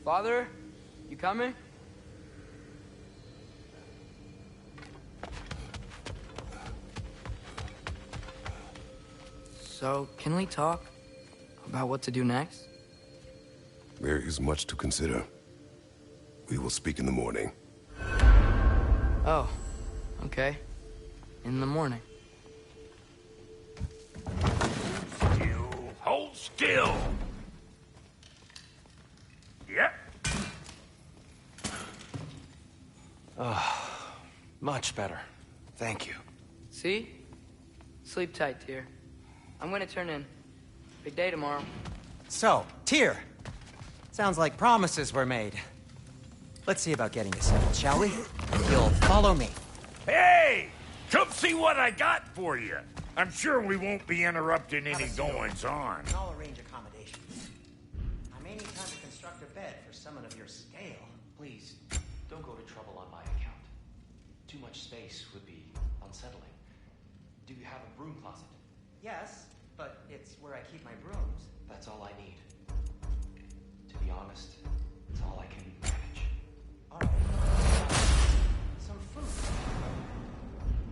Father, you coming? So, can we talk about what to do next? There is much to consider. We will speak in the morning. Oh, okay. In the morning. You hold still. Yep. Much better. Thank you. See? Sleep tight, dear. I'm gonna turn in. Big day tomorrow. So, Tyr. Sounds like promises were made. Let's see about getting you settled, shall we? You'll follow me. Hey! Come see what I got for you. I'm sure we won't be interrupting any goings-on. I'll arrange accommodations. I may need time to construct a bed for someone of your scale. Please, don't go to trouble on my account. Too much space would be unsettling. Do you have a broom closet? Yes, but it's where I keep my brooms. That's all I need. To be honest, it's all I can manage. All right. Some food.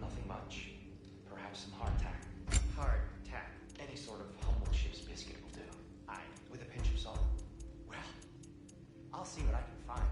Nothing much. Perhaps some hardtack. Hardtack. Any sort of humble ship's biscuit will do. Aye, with a pinch of salt. Well, I'll see what I can find.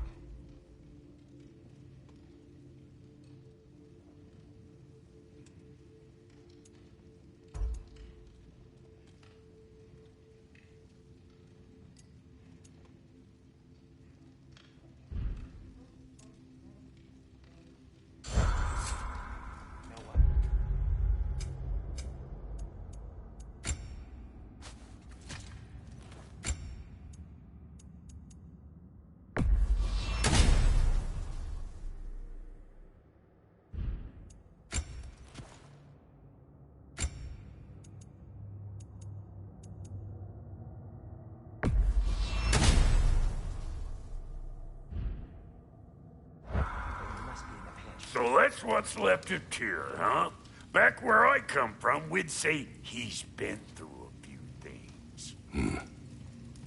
So that's what's left of Tyr, huh? Back where I come from, we'd say he's been through a few things.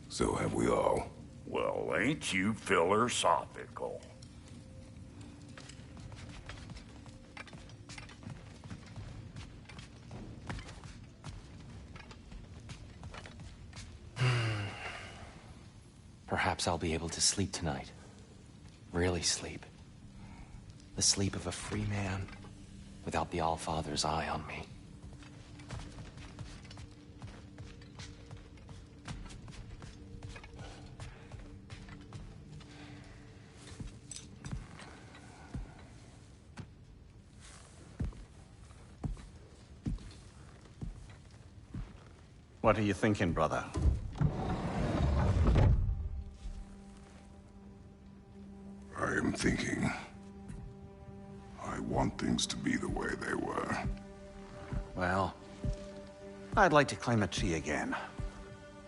So have we all. Well, ain't you philosophical? Perhaps I'll be able to sleep tonight. Really sleep. The sleep of a free man, without the Allfather's eye on me. What are you thinking, brother? I am thinking. I want things to be the way they were. Well, I'd like to climb a tree again.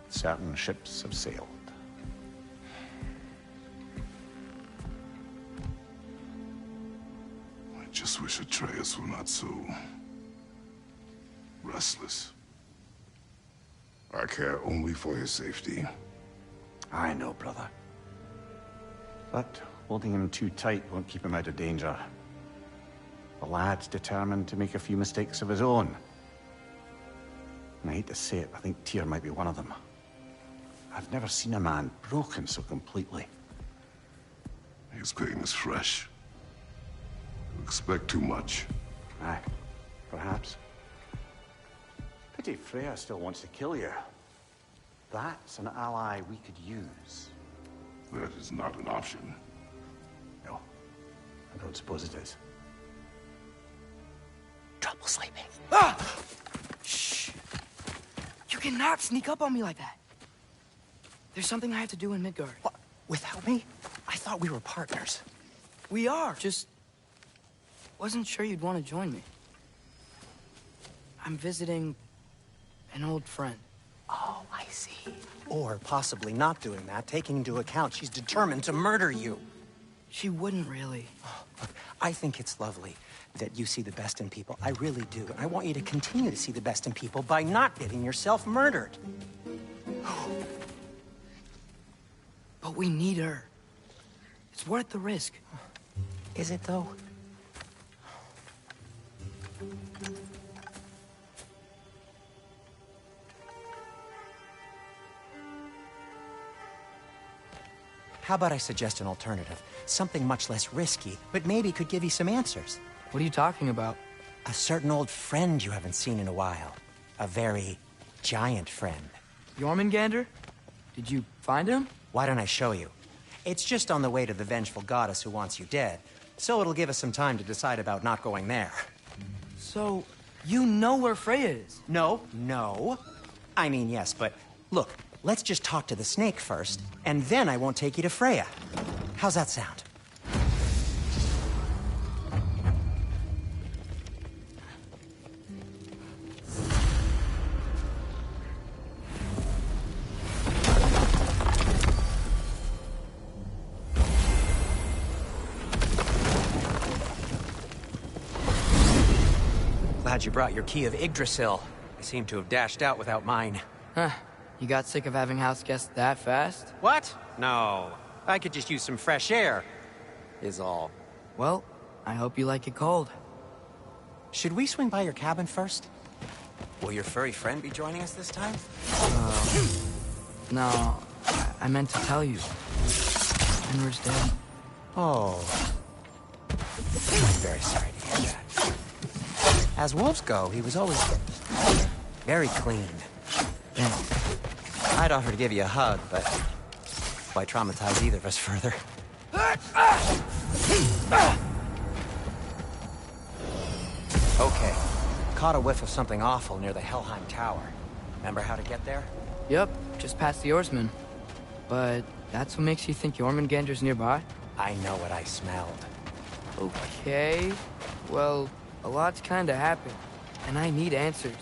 Certain ships have sailed. I just wish Atreus were not so restless. I care only for his safety. I know, brother. But holding him too tight won't keep him out of danger. The lad's determined to make a few mistakes of his own. And I hate to say it, I think Tyr might be one of them. I've never seen a man broken so completely. His pain is fresh. You expect too much. Aye, perhaps. Pity Freya still wants to kill you. That's an ally we could use. That is not an option. No, I don't suppose it is. Trouble sleeping. Ah! Shh! You cannot sneak up on me like that. There's something I have to do in Midgard. What? Without me? I thought we were partners. We are. Just wasn't sure you'd want to join me. I'm visiting an old friend. Oh, I see. Or possibly not doing that, taking into account she's determined to murder you. She wouldn't really. Look, I think it's lovely that you see the best in people. I really do. And I want you to continue to see the best in people by not getting yourself murdered. But we need her. It's worth the risk. Is it, though? How about I suggest an alternative? Something much less risky, but maybe could give you some answers. What are you talking about? A certain old friend you haven't seen in a while. A very giant friend. Jormungandr? Did you find him? Why don't I show you? It's just on the way to the vengeful goddess who wants you dead, so it'll give us some time to decide about not going there. So, you know where Freya is? No. I mean, yes, but look, let's just talk to the snake first, and then I won't take you to Freya. How's that sound? Glad you brought your key of Yggdrasil. I seem to have dashed out without mine. Huh. You got sick of having house guests that fast? What? No. I could just use some fresh air, is all. Well, I hope you like it cold. Should we swing by your cabin first? Will your furry friend be joining us this time? No, I meant to tell you. Fenrir's dead. Oh. I'm very sorry to hear that. As wolves go, he was always very clean. I'd offer to give you a hug, but why traumatize either of us further? Okay. Caught a whiff of something awful near the Helheim Tower. Remember how to get there? Yep, just past the oarsman. But that's what makes you think Jormungandr's nearby? I know what I smelled. Okay. Well, a lot's kinda happened, and I need answers.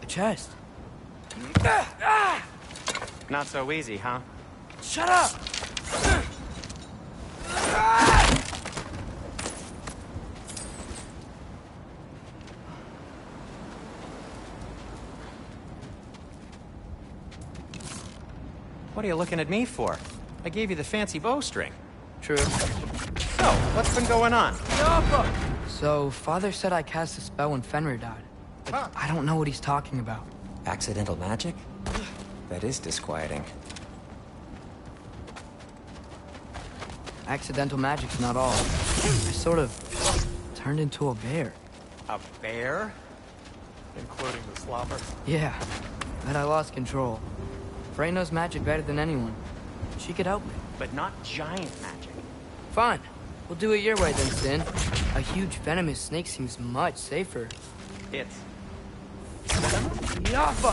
A chest. Not so easy, huh? Shut up! What are you looking at me for? I gave you the fancy bowstring. True. So, what's been going on? So, Father said I cast a spell when Fenrir died. But I don't know what he's talking about. Accidental magic? That is disquieting. Accidental magic's not all. I sort of turned into a bear. A bear? Including the slobber. Yeah, but I lost control. Frey knows magic better than anyone. She could help me. But not giant magic. Fine. We'll do it your way then, Sin. A huge venomous snake seems much safer. It's... Yaffa!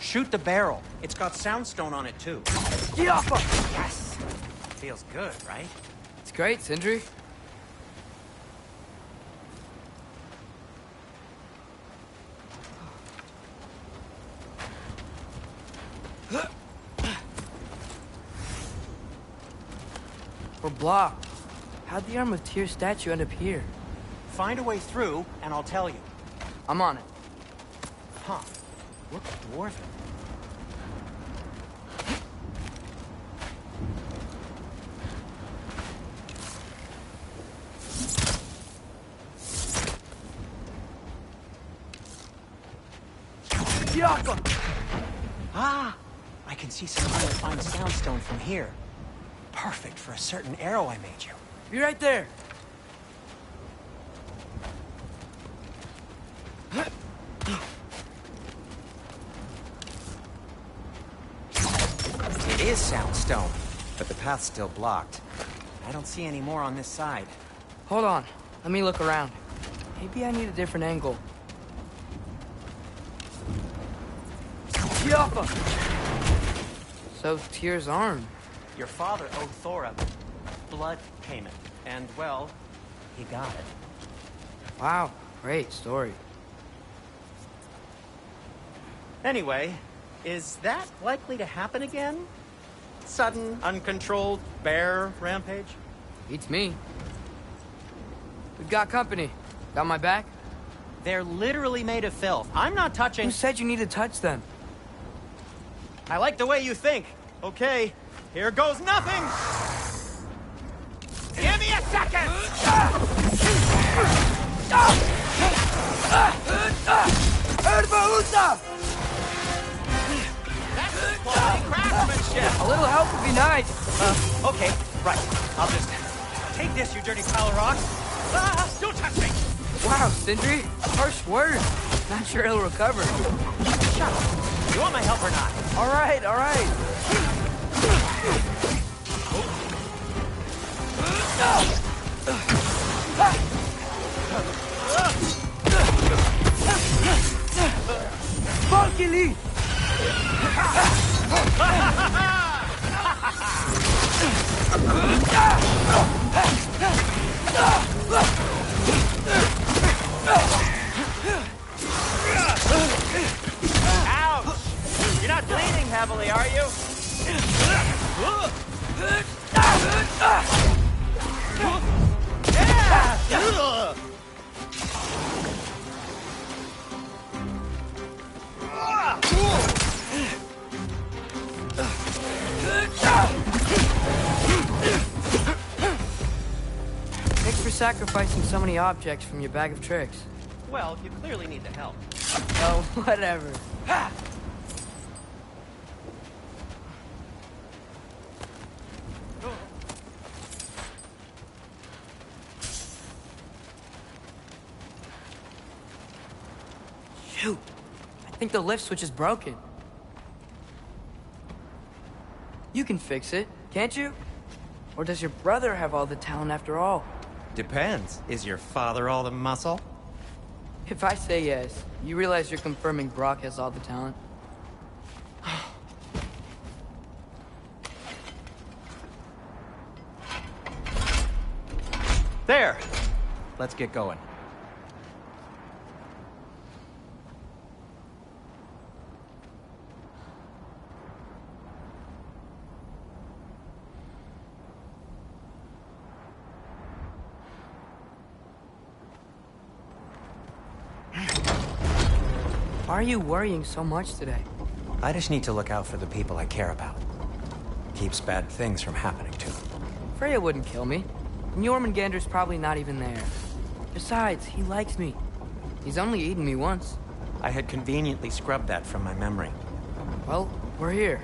Shoot the barrel. It's got soundstone on it, too. Yaffa! Yes! Feels good, right? It's great, Sindri. We're blocked. How'd the Arm of Tyr statue end up here? Find a way through, and I'll tell you. I'm on it. Huh. Look dwarven. Yaffa! Ah! I can see some unrefined soundstone from here. Perfect for a certain arrow I made you. Be right there. sound stone, but the path's still blocked. I don't see any more on this side. Hold on. Let me look around. Maybe I need a different angle. Yappa! So, Tyr's arm. Your father owed Thor a blood payment, and, well, he got it. Wow, great story. Anyway, is that likely to happen again? Sudden, uncontrolled bear rampage? Beats me. We've got company. Got my back? They're literally made of filth. I'm not touching... Who said you need to touch them? I like the way you think. Okay, here goes nothing! Give me a second! That's quality craftsmanship! A little help would be nice. Okay, right. I'll just take this, you dirty pile of rocks. Don't touch me! Wow, Sindri, harsh words. Not sure he'll recover. Shut up. You want my help or not? All right, all right. Funky Lee! Ouch! You're not bleeding heavily, are you? Thanks for sacrificing so many objects from your bag of tricks. Well, you clearly need the help. Oh, whatever. Shoot! I think the lift switch is broken. You can fix it, can't you? Or does your brother have all the talent after all? Depends. Is your father all the muscle? If I say yes, you realize you're confirming Brock has all the talent? There! Let's get going. Why are you worrying so much today? I just need to look out for the people I care about. Keeps bad things from happening to them. Freya wouldn't kill me. And Jormungandr's probably not even there. Besides, he likes me. He's only eaten me once. I had conveniently scrubbed that from my memory. Well, we're here.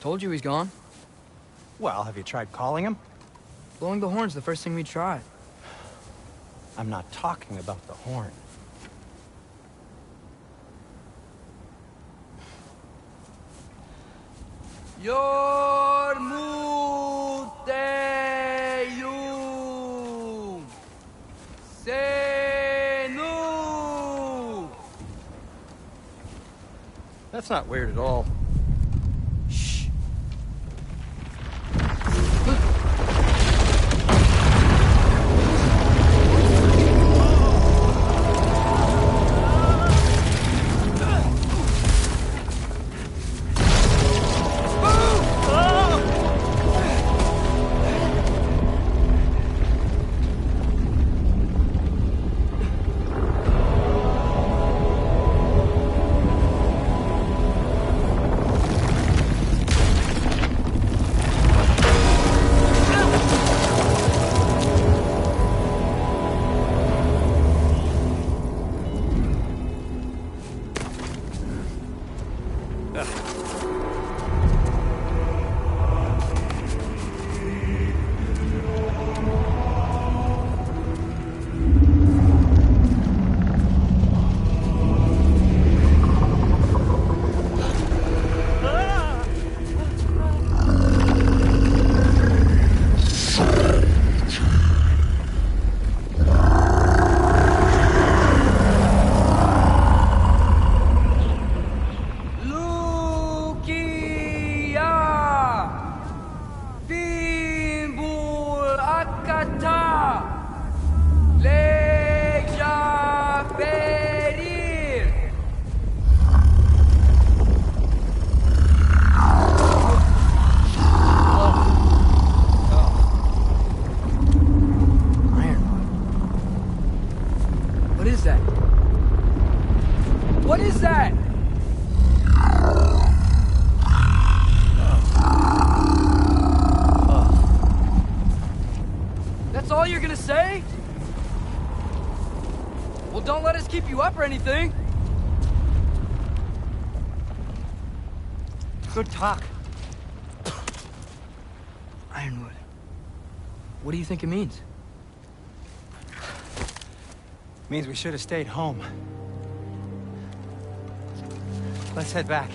Told you he's gone. Well, have you tried calling him? Blowing the horn's the first thing we tried. I'm not talking about the horn. Yormuteyum Senu. That's not weird at all. is that? What is that? That's all you're gonna say? Well, don't let us keep you up or anything. Good talk. Ironwood. What do you think it means? Means we should have stayed home. Let's head back.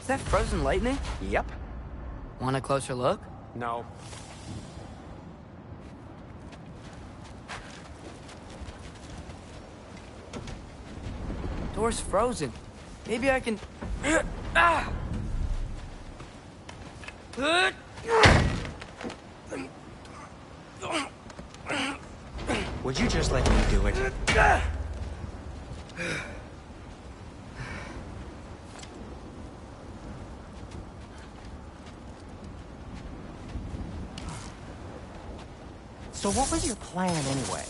Is that frozen lightning? Yep. Want a closer look? No. Door's frozen. Maybe I can... Ah! Would you just let me do it? So what was your plan anyway?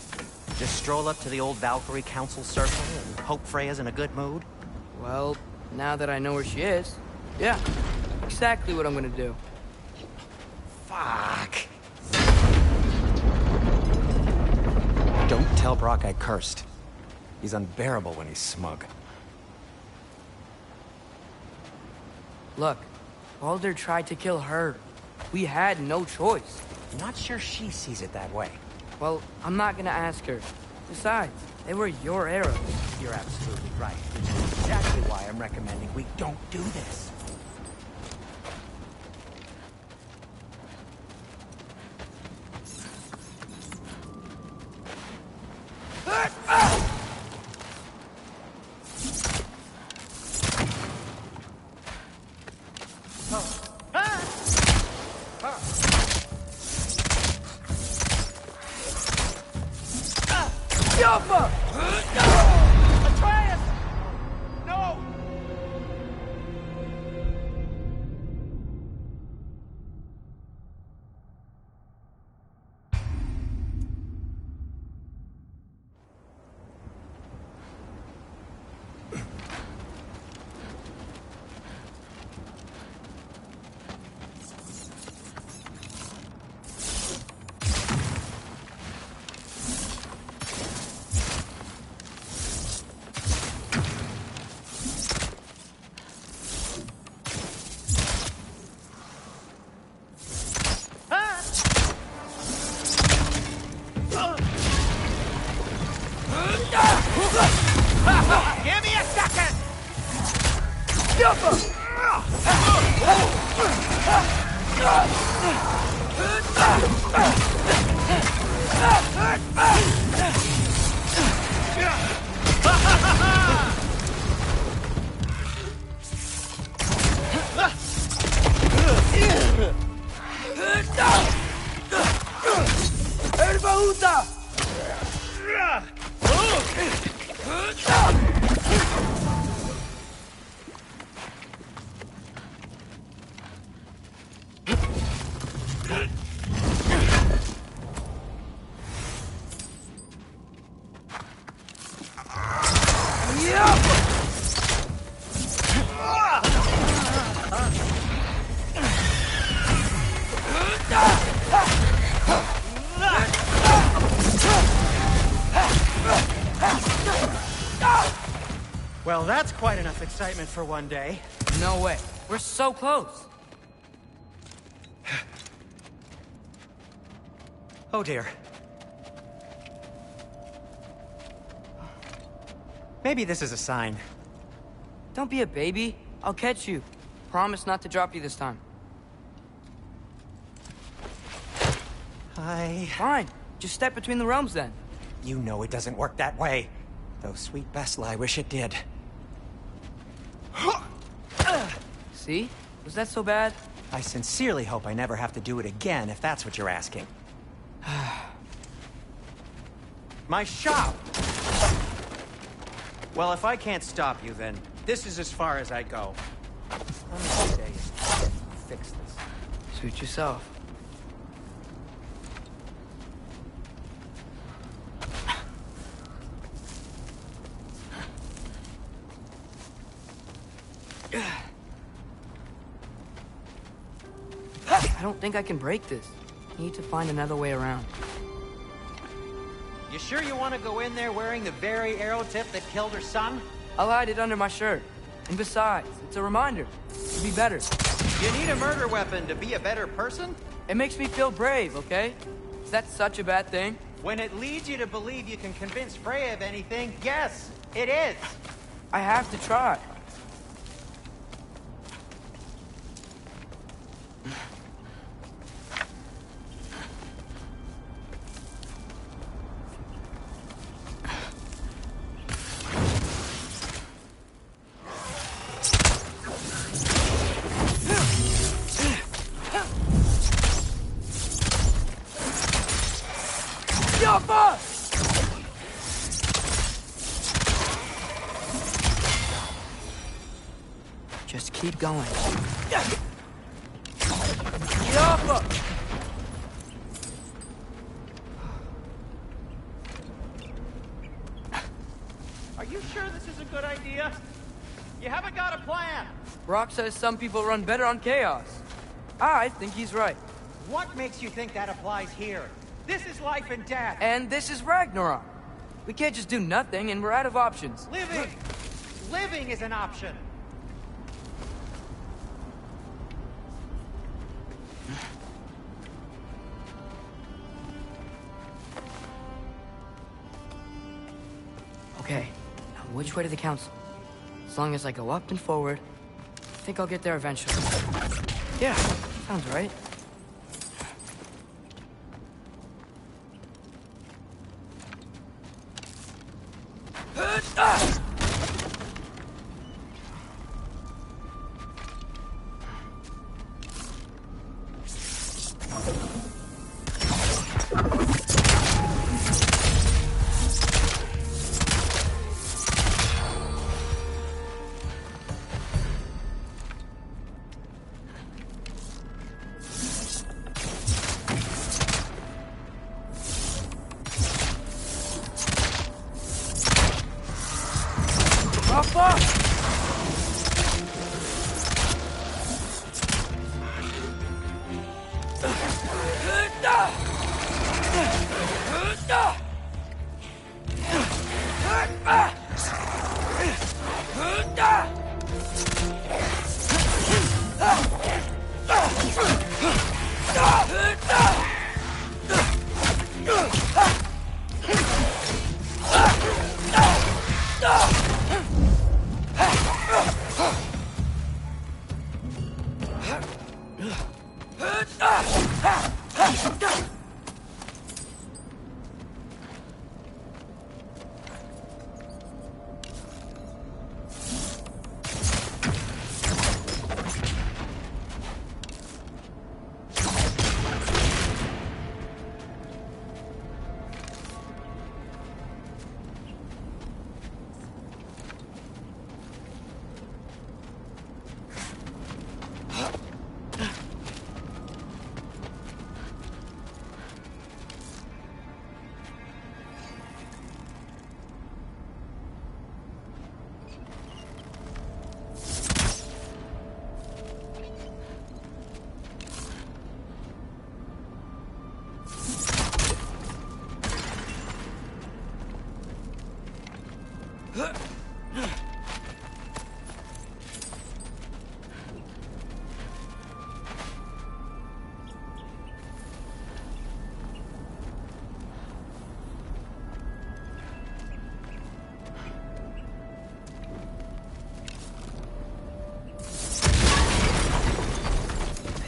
Just stroll up to the old Valkyrie Council circle and hope Freya's in a good mood? Well, now that I know where she is, yeah, exactly what I'm gonna do. Fuck. Don't tell Brock I cursed. He's unbearable when he's smug. Look, Baldur tried to kill her. We had no choice. Not sure she sees it that way. Well, I'm not gonna ask her. Besides, they were your arrows. You're absolutely right. Which is exactly why I'm recommending we don't do this. Give me a second! Well, that's quite enough excitement for one day. No way. We're so close. Oh dear. Maybe this is a sign. Don't be a baby. I'll catch you. Promise not to drop you this time. Fine. Just step between the realms then. You know it doesn't work that way. Though sweet Bessel, I wish it did. See? Was that so bad? I sincerely hope I never have to do it again, if that's what you're asking. My shop! Well, if I can't stop you, then this is as far as I go. Let me stay and fix this. Suit yourself. I don't think I can break this. Need to find another way around. You sure you want to go in there wearing the very arrow tip that killed her son? I'll hide it under my shirt. And besides, it's a reminder to be better. You need a murder weapon to be a better person? It makes me feel brave, okay? Is that such a bad thing? When it leads you to believe you can convince Freya of anything, yes, it is. I have to try. Just keep going. Yappa! Are you sure this is a good idea? You haven't got a plan. Rock says some people run better on chaos. I think he's right. What makes you think that applies here? This is life and death. And this is Ragnarok. We can't just do nothing, and we're out of options. Living! Living is an option. Okay, now which way to the council? As long as I go up and forward, I think I'll get there eventually. Yeah, sounds right.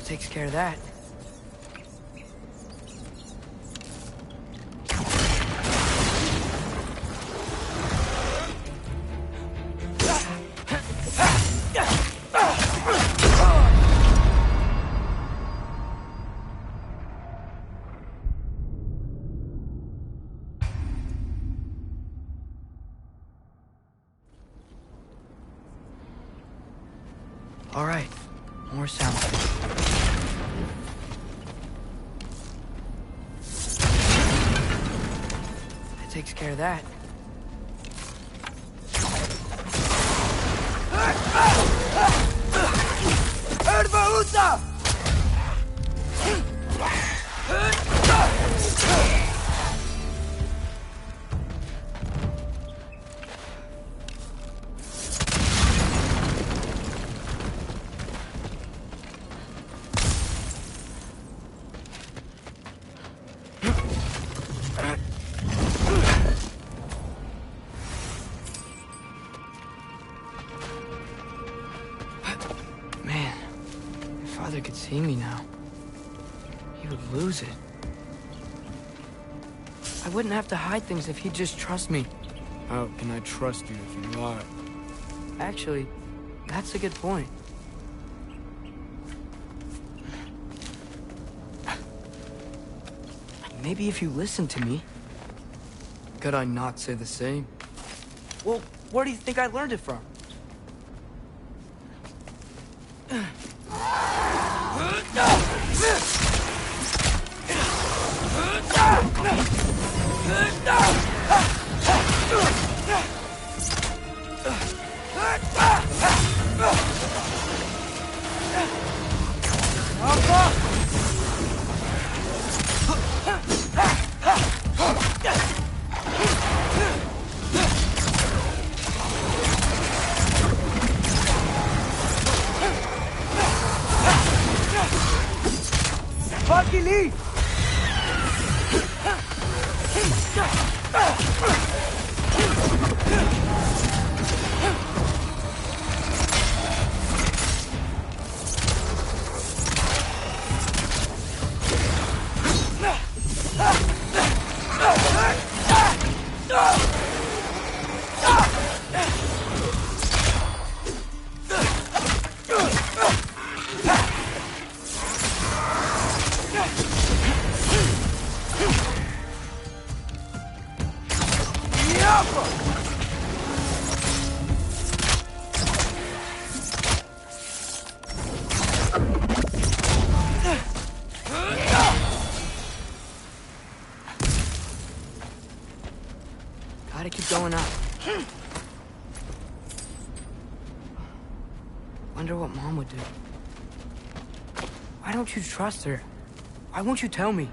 Takes care of that. All right, more sound. That takes care of that. Man, if Father could see me now, he would lose it. I wouldn't have to hide things if he'd just trust me. How can I trust you if you lie? Actually, that's a good point. Maybe if you listen to me. Could I not say the same? Well, where do you think I learned it from? Fucking leave! Gotta keep going up. Wonder what Mom would do. Why don't you trust her? Why won't you tell me?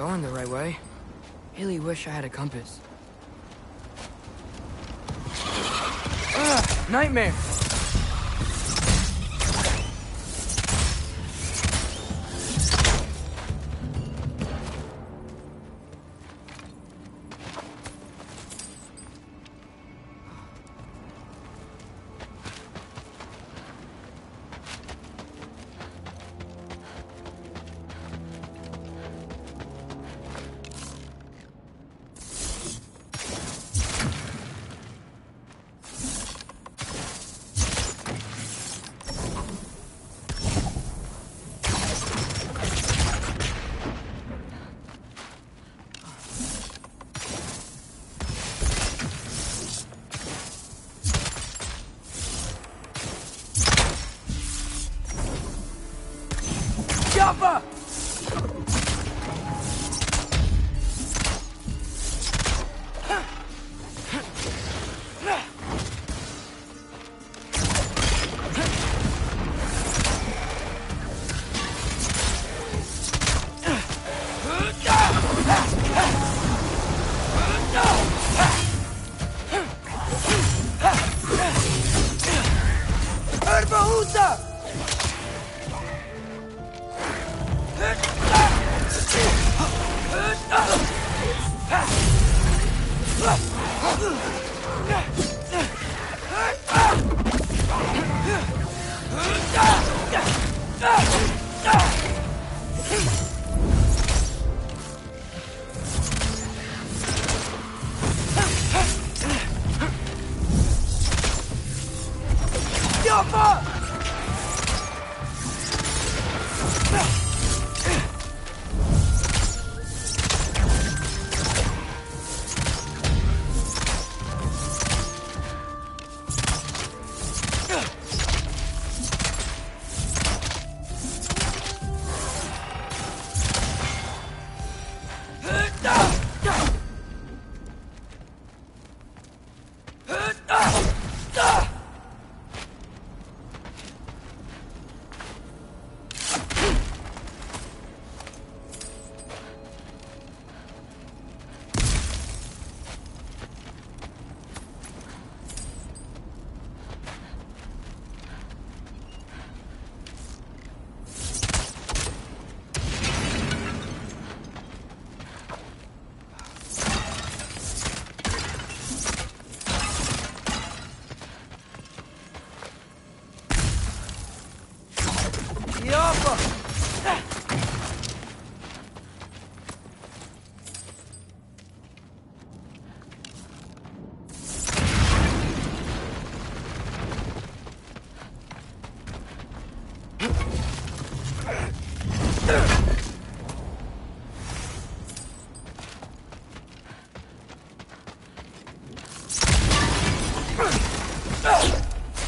going the right way. Really wish I had a compass. Ugh, nightmare! Jaffa!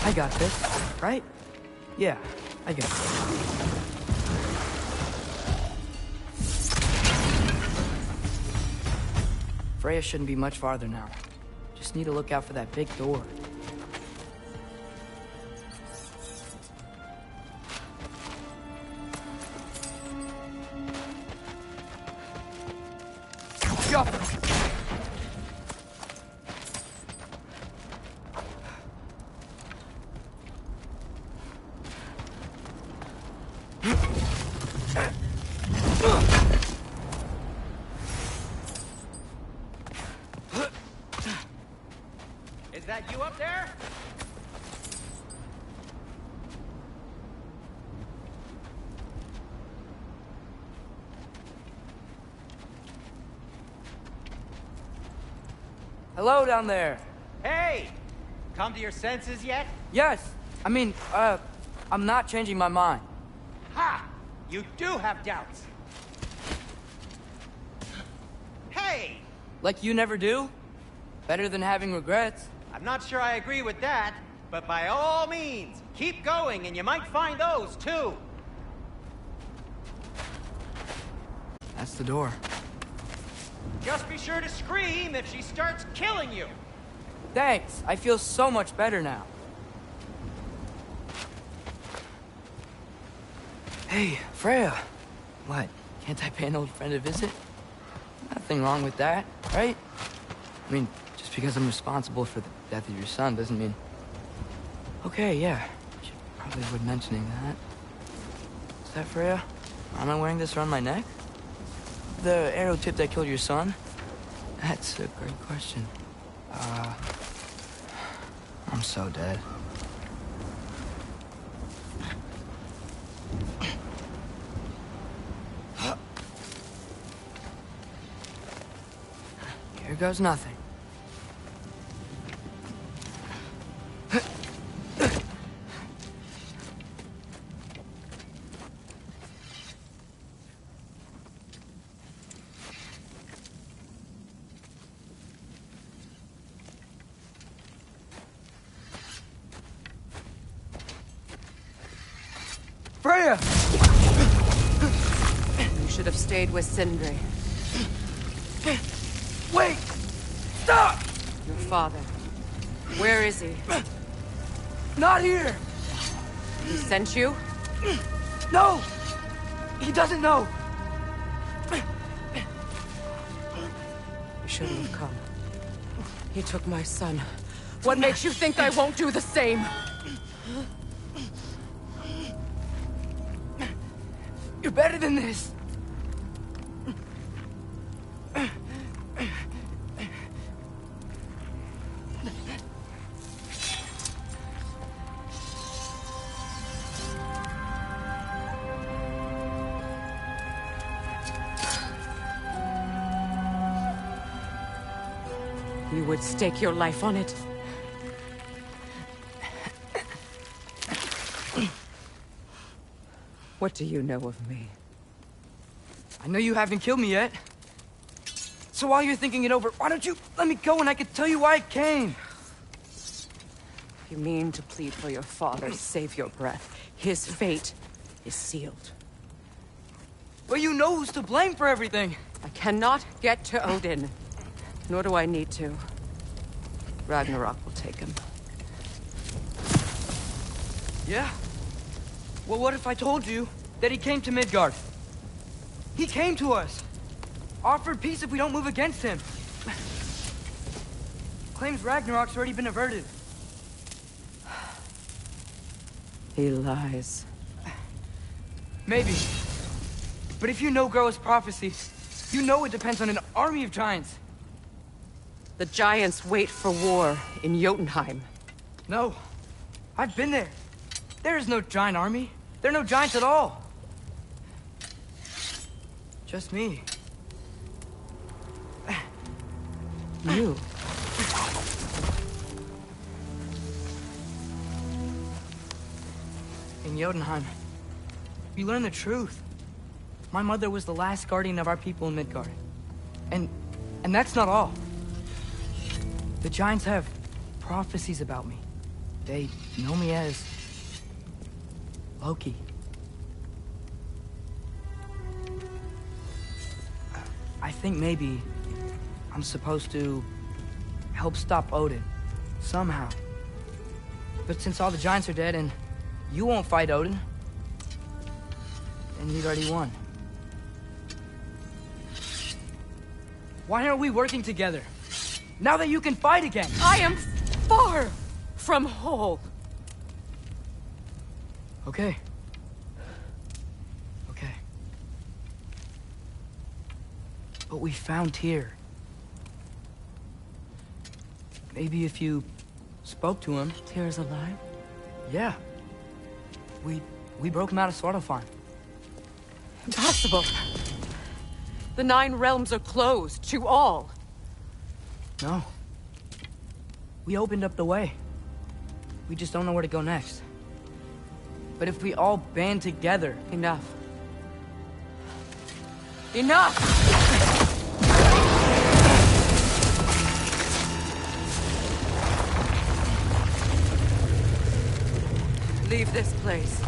I got this, right? Yeah, I got it. Freya shouldn't be much farther now. Just need to look out for that big door. Jump! Is that you up there? Hello down there. Hey! Come to your senses yet? Yes, I mean, I'm not changing my mind. Ha! You do have doubts. Hey! Like you never do? Better than having regrets. I'm not sure I agree with that, but by all means, keep going and you might find those too. That's the door. Just be sure to scream if she starts killing you. Thanks, I feel so much better now. Hey, Freya. What, can't I pay an old friend a visit? Nothing wrong with that, right? I mean, just because I'm responsible for the death of your son doesn't mean... Okay, yeah. Should probably avoid mentioning that. Is that Freya? Am I wearing this around my neck? The arrow tip that killed your son? That's a great question. I'm so dead. Here goes nothing. Freya! You should have stayed with Sindri. Wait! Stop! Your father. Where is he? Not here! He sent you? No! He doesn't know! You shouldn't have come. He took my son. What makes you think I won't do the same? You're better than this! You would stake your life on it? What do you know of me? I know you haven't killed me yet. So while you're thinking it over, why don't you let me go and I can tell you why I came? You mean to plead for your father, save your breath. His fate is sealed. But you know who's to blame for everything. I cannot get to Odin. Nor do I need to. Ragnarok will take him. Yeah? Well, what if I told you that he came to Midgard? He came to us. Offered peace if we don't move against him. Claims Ragnarok's already been averted. He lies. Maybe. But if you know Groa's prophecy, you know it depends on an army of giants. The giants wait for war in Jotunheim. No. I've been there. There is no giant army. There are no giants at all. Just me. You? In Jotunheim, we learn the truth. My mother was the last guardian of our people in Midgard. And that's not all. The giants have prophecies about me. They know me as Loki. I think maybe I'm supposed to help stop Odin, somehow. But since all the giants are dead and you won't fight Odin, then he'd already won. Why aren't we working together? Now that you can fight again! I am far from whole. Okay. Okay. But we found Tyr. Maybe if you spoke to him... Tyr's alive? Yeah. We broke him out of Svartalfheim. Impossible. The 9 realms are closed to all. No. We opened up the way. We just don't know where to go next. But if we all band together... Enough. Enough! Leave this place.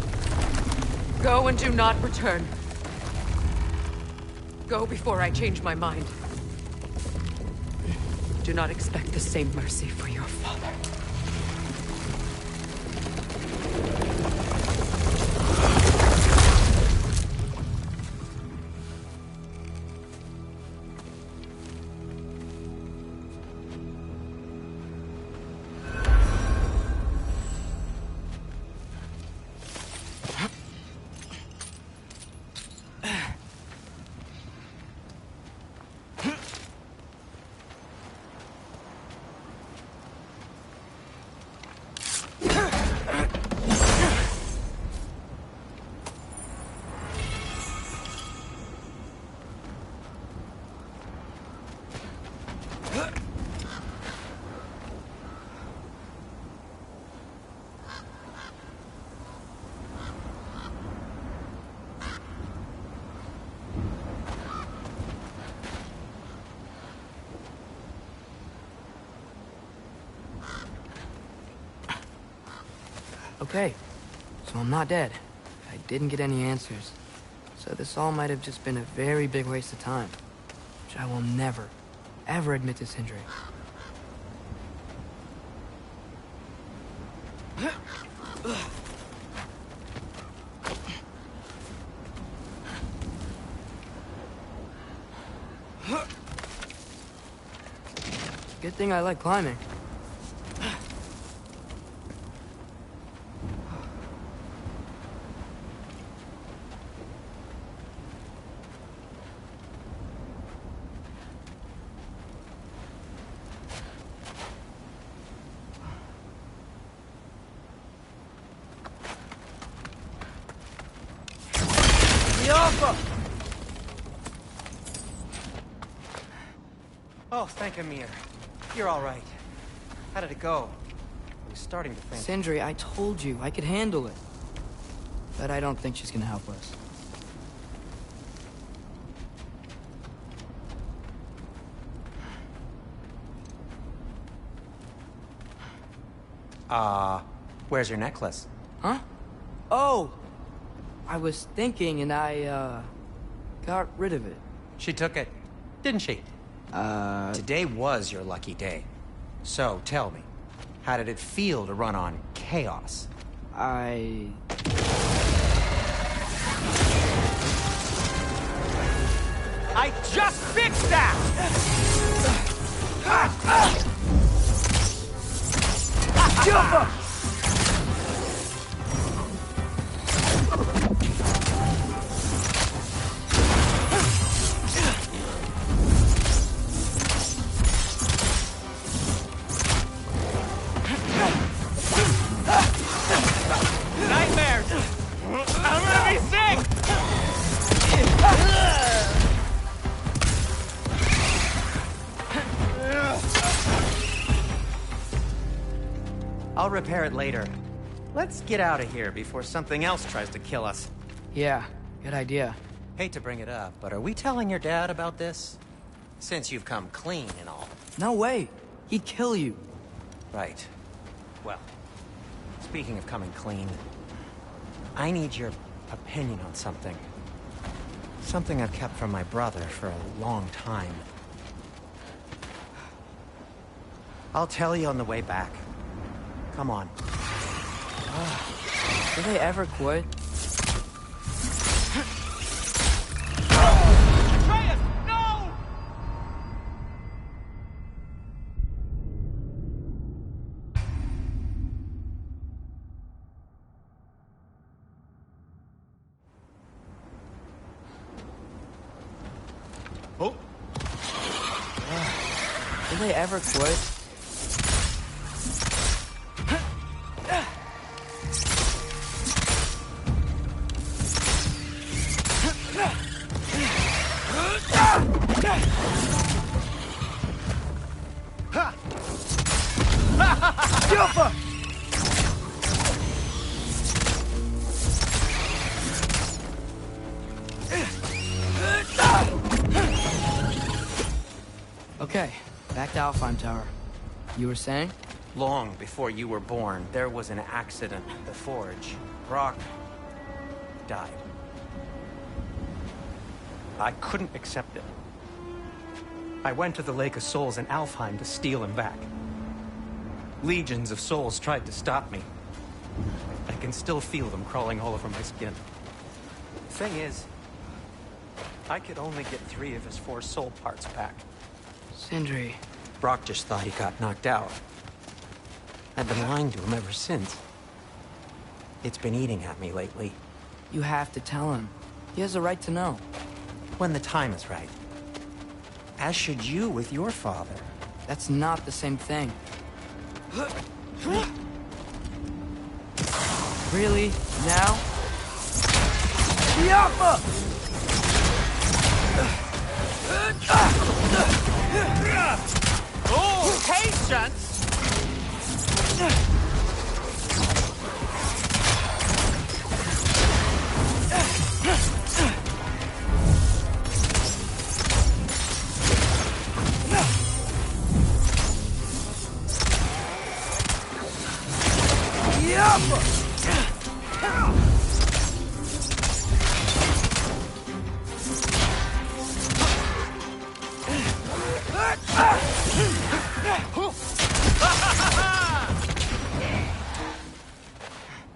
Go and do not return. Go before I change my mind. Do not expect the same mercy for your father. Okay, so I'm not dead. I didn't get any answers. So this all might have just been a very big waste of time. Which I will never, ever admit to Sindri. Good thing I like climbing. Oh, thank Amir. You're all right. How did it go? I was starting to think... Sindri, I told you I could handle it. But I don't think she's gonna help us. Where's your necklace? Huh? Oh! I was thinking and I, got rid of it. She took it, didn't she? Today was your lucky day. So, tell me, how did it feel to run on chaos? I just fixed that! Jumper! Nightmares! I'm gonna be sick! I'll repair it later. Let's get out of here before something else tries to kill us. Yeah, good idea. Hate to bring it up, but are we telling your dad about this? Since you've come clean and all. No way. He'd kill you. Right. Well, speaking of coming clean, I need your opinion on something. Something I've kept from my brother for a long time. I'll tell you on the way back. Come on. Do they ever quit? Atreus, no! Oh, Do they ever quit? Jumper! Okay, back to Alfheim Tower. You were saying? Long before you were born, there was an accident at the forge. Brock died. I couldn't accept it. I went to the Lake of Souls in Alfheim to steal him back. Legions of souls tried to stop me. I can still feel them crawling all over my skin. The thing is, I could only get 3 of his 4 soul parts back. Sindri. Brock just thought he got knocked out. I've been lying to him ever since. It's been eating at me lately. You have to tell him. He has a right to know. When the time is right. As should you with your father. That's not the same thing. Really? Now? Jumper! Oh, patience! Jumper!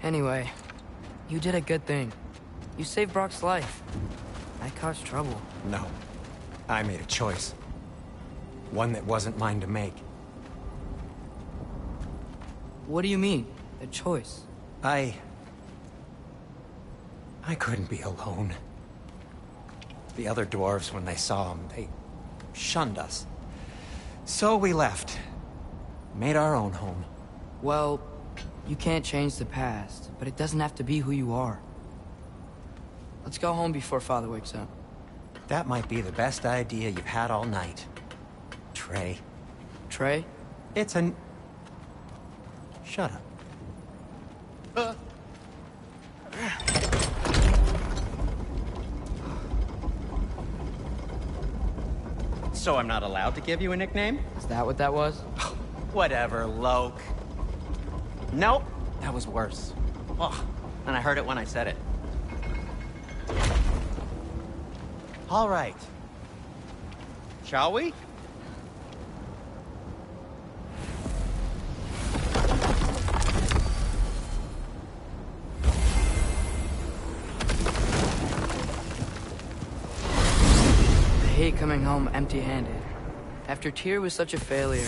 Anyway, you did a good thing. You saved Brock's life. I caused trouble. No. I made a choice. One that wasn't mine to make. What do you mean? A choice? I couldn't be alone. The other dwarves, when they saw him, they shunned us. So we left. Made our own home. Well, you can't change the past, but it doesn't have to be who you are. Let's go home before Father wakes up. That might be the best idea you've had all night. Trey. Trey? It's an... Shut up. So I'm not allowed to give you a nickname? Is that what that was? Whatever, Loke. Nope, that was worse. Oh, and I heard it when I said it. All right. Shall we? I hate coming home empty-handed. After Tyr was such a failure,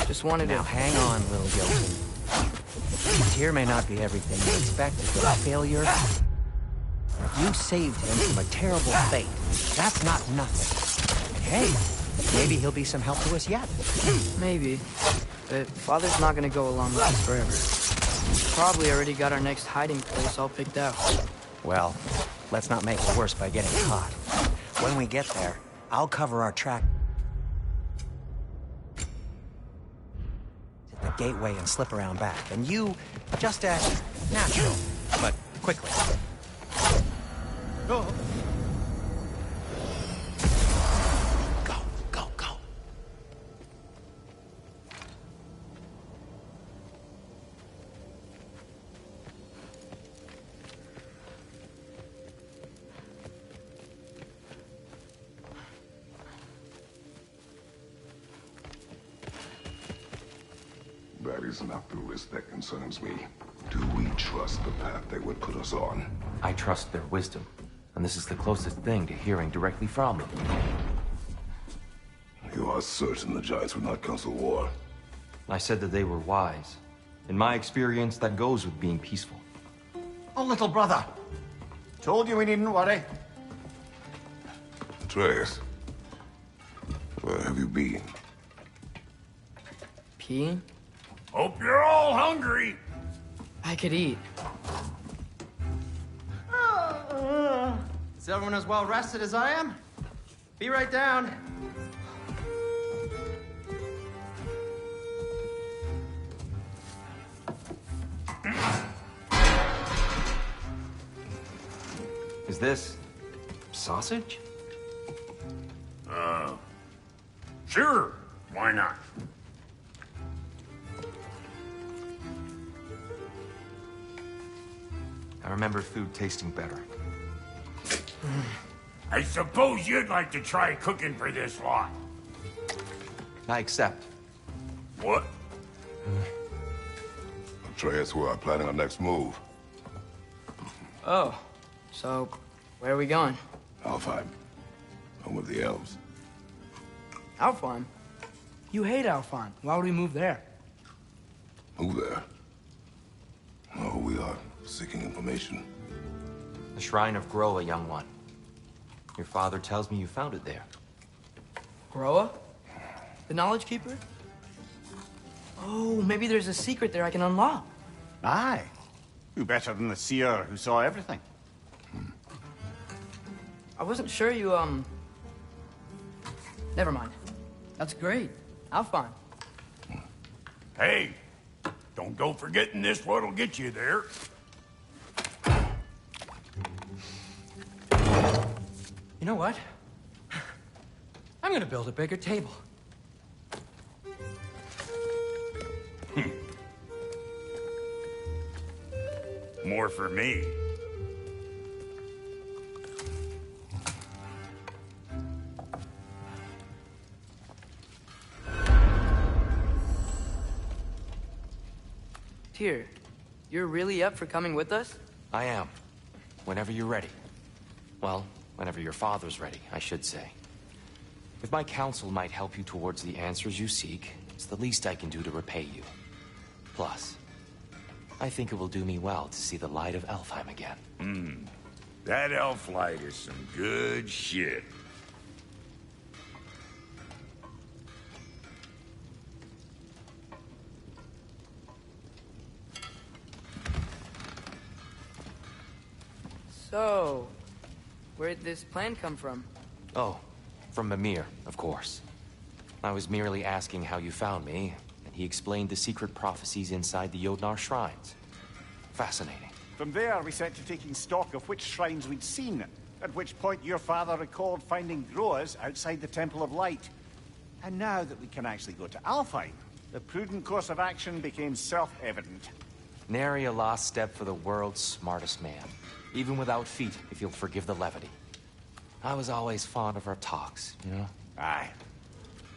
just wanted to... Now hang on, little Jotun. Tyr may not be everything you expected, but a failure... You saved him from a terrible fate. That's not nothing. And hey, maybe he'll be some help to us yet. Maybe. But Father's not gonna go along with us forever. He's probably already got our next hiding place all picked out. Well, let's not make it worse by getting caught. When we get there, I'll cover our track to the gateway and slip around back. And you just act natural, but quickly. Go. Go, go, go. That is not the risk that concerns me. Do we trust the path they would put us on? I trust their wisdom, and this is the closest thing to hearing directly from them. You are certain the Giants would not counsel war? I said that they were wise. In my experience, that goes with being peaceful. Oh, little brother. Told you we needn't worry. Atreus, where have you been? Peeing? Hope you're all hungry. I could eat. Is everyone as well rested as I am? Be right down. Is this... sausage? Sure, why not? I remember food tasting better. I suppose you'd like to try cooking for this lot. I accept. What? Atreus, we are planning our next move. Oh, so where are we going? Alfheim. Home of the elves. Alfheim? You hate Alfheim. Why would we move there? Move there? No, we are seeking information. The Shrine of Groa, young one. Your father tells me you found it there. Groa? The Knowledge Keeper? Oh, maybe there's a secret there I can unlock. Aye. Who better than the seer who saw everything? I wasn't sure you, Never mind. That's great. Alfheim. Hey, don't go forgetting this what'll get you there. You know what? I'm gonna build a bigger table. more for me. Tyr, you're really up for coming with us? I am. Whenever you're ready. Well, whenever your father's ready, I should say. If my counsel might help you towards the answers you seek, it's the least I can do to repay you. Plus, I think it will do me well to see the light of Elfheim again. That elf light is some good shit. So, where'd this plan come from? Oh, from Mimir, of course. I was merely asking how you found me, and he explained the secret prophecies inside the Jotnar shrines. Fascinating. From there, we set to taking stock of which shrines we'd seen, at which point your father recalled finding growers outside the Temple of Light. And now that we can actually go to Alfheim, the prudent course of action became self-evident. Nary a lost step for the world's smartest man. Even without feet, if you'll forgive the levity. I was always fond of our talks, you know? Aye.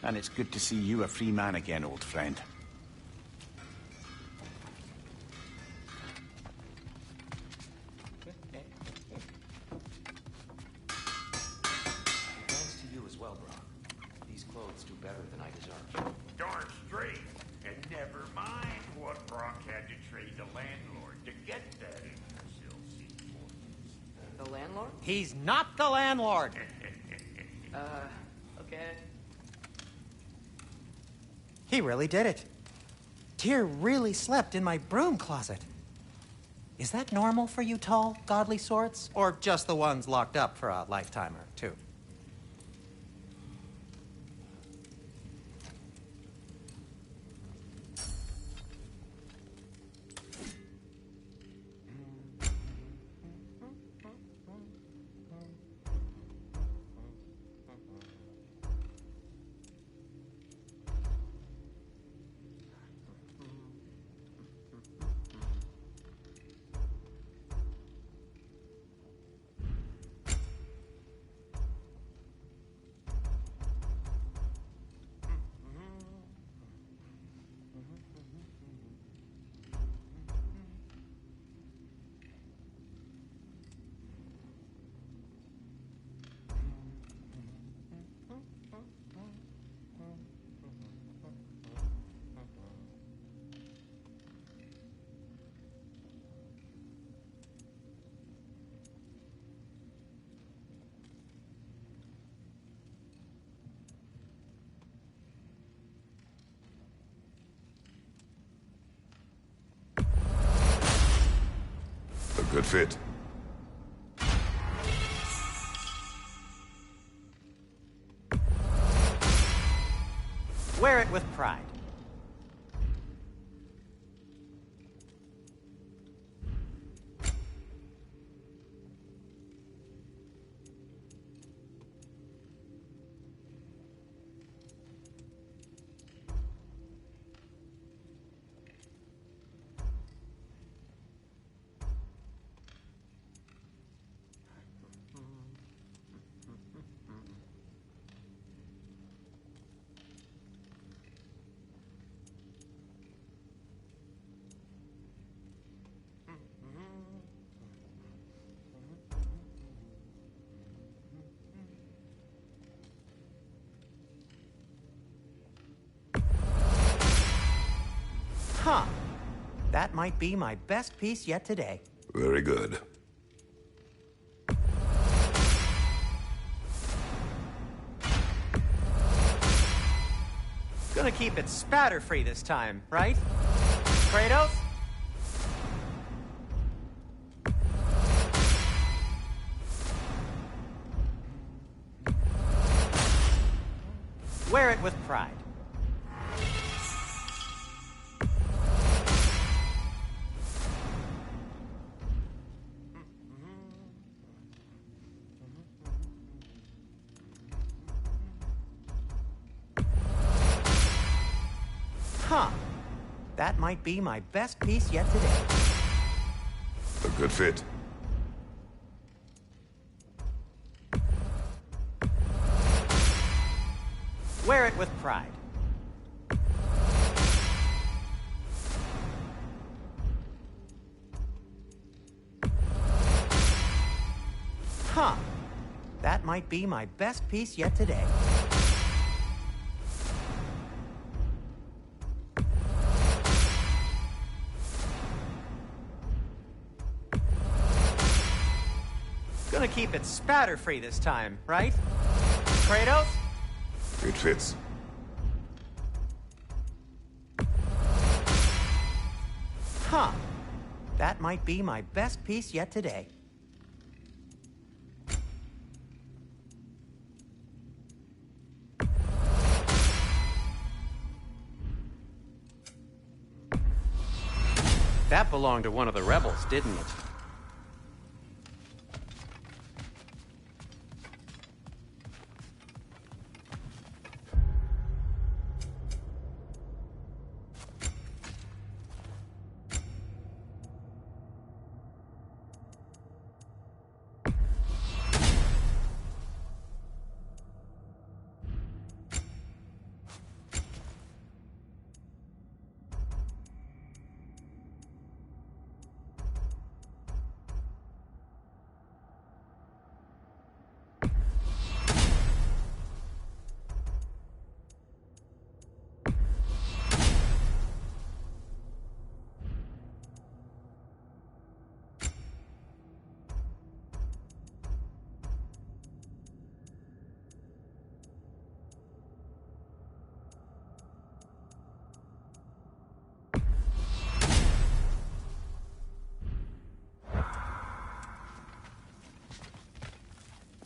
And it's good to see you a free man again, old friend. Thanks to you as well, bro. These clothes do better than I deserve. Darn straight. And never mind what Brock had to trade the landlord to get that imbecile C4. The landlord? He's not the landlord. Okay. He really did it. Tyr really slept in my broom closet. Is that normal for you tall, godly sorts? Or just the ones locked up for a lifetime or two? A good fit. Wear it with pride. Huh. That might be my best piece yet today. Very good. Gonna keep it spatter-free this time, right? Kratos? Wear it with pride. Huh. That might be my best piece yet today. A good fit. Wear it with pride. Huh. That might be my best piece yet today. Gonna keep it spatter-free this time, right? Kratos? It fits. Huh. That might be my best piece yet today. That belonged to one of the rebels, didn't it?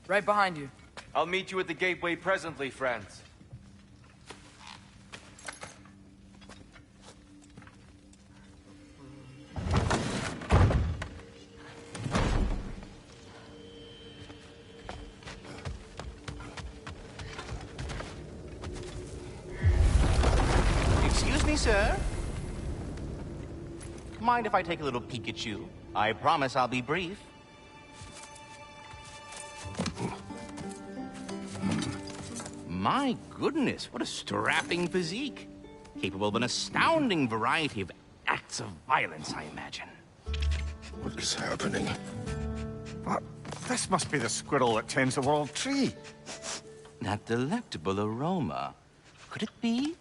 Right behind you. I'll meet you at the gateway presently, friends. Excuse me, sir. Mind if I take a little peek at you? I promise I'll be brief. My goodness, what a strapping physique. Capable of an astounding variety of acts of violence, I imagine. What is happening? What? This must be the squirrel that tends the world tree. That delectable aroma. Could it be?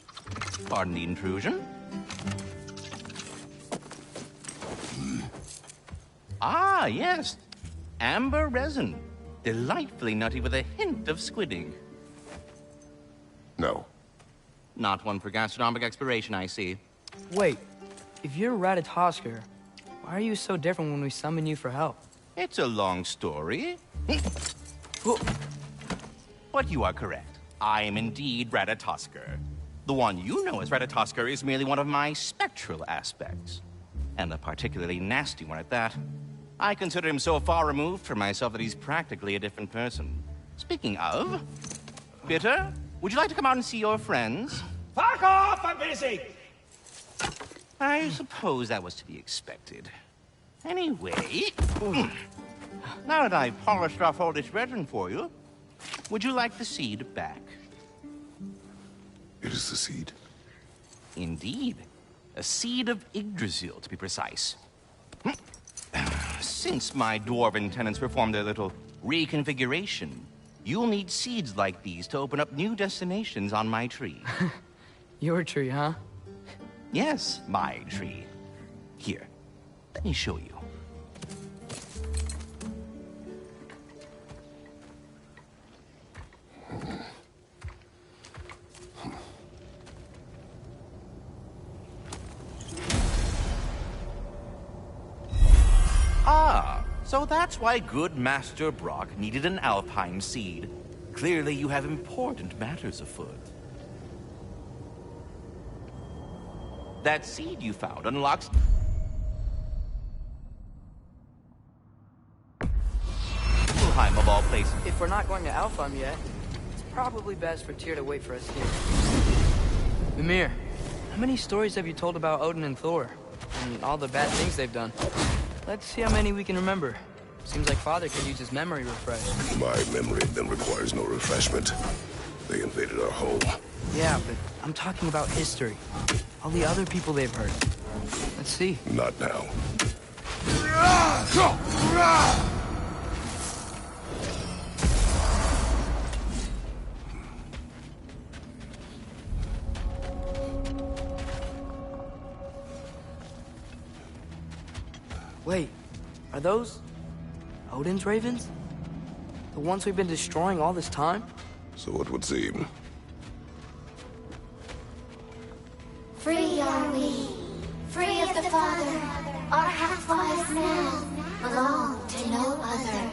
Pardon the intrusion. Ah, yes. Amber resin. Delightfully nutty with a hint of squidding. No. Not one for gastronomic exploration, I see. Wait, if you're Ratatoskr, why are you so different when we summon you for help? It's a long story. But you are correct. I am indeed Ratatoskr. The one you know as Ratatoskr is merely one of my spectral aspects. And a particularly nasty one at that. I consider him so far removed from myself that he's practically a different person. Speaking of... Bitter, would you like to come out and see your friends? Fuck off! I'm busy! I suppose that was to be expected. Anyway... Now that I've polished off all this resin for you, would you like the seed back? It is the seed. Indeed. A seed of Yggdrasil, to be precise. Since my dwarven tenants performed their little reconfiguration, you'll need seeds like these to open up new destinations on my tree. Your tree, huh? Yes, my tree. Here, let me show you. Ah, so that's why good Master Brock needed an Alpine seed. Clearly you have important matters afoot. That seed you found unlocks... Niflheim of all places. If we're not going to Alfheim yet, it's probably best for Tyr to wait for us here. Mimir, how many stories have you told about Odin and Thor? And all the bad things they've done? Let's see how many we can remember. Seems like Father could use his memory refresh. My memory of them requires no refreshment. They invaded our home. Yeah, but I'm talking about history. All the other people they've hurt. Let's see. Not now. Wait, are those Odin's ravens? The ones we've been destroying all this time? So it would seem. Free are we, free of the Father. Our half-lives now belong to no other.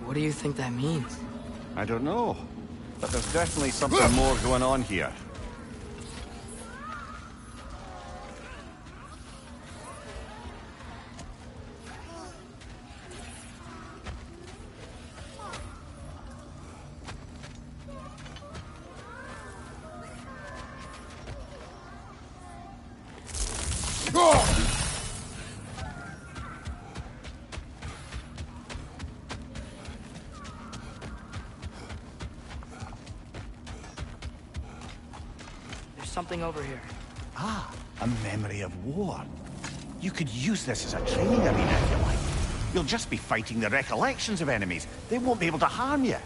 What do you think that means? I don't know, but there's definitely something more going on here. Something over here. Ah, a memory of war. You could use this as a training arena if you like. You'll just be fighting the recollections of enemies. They won't be able to harm you.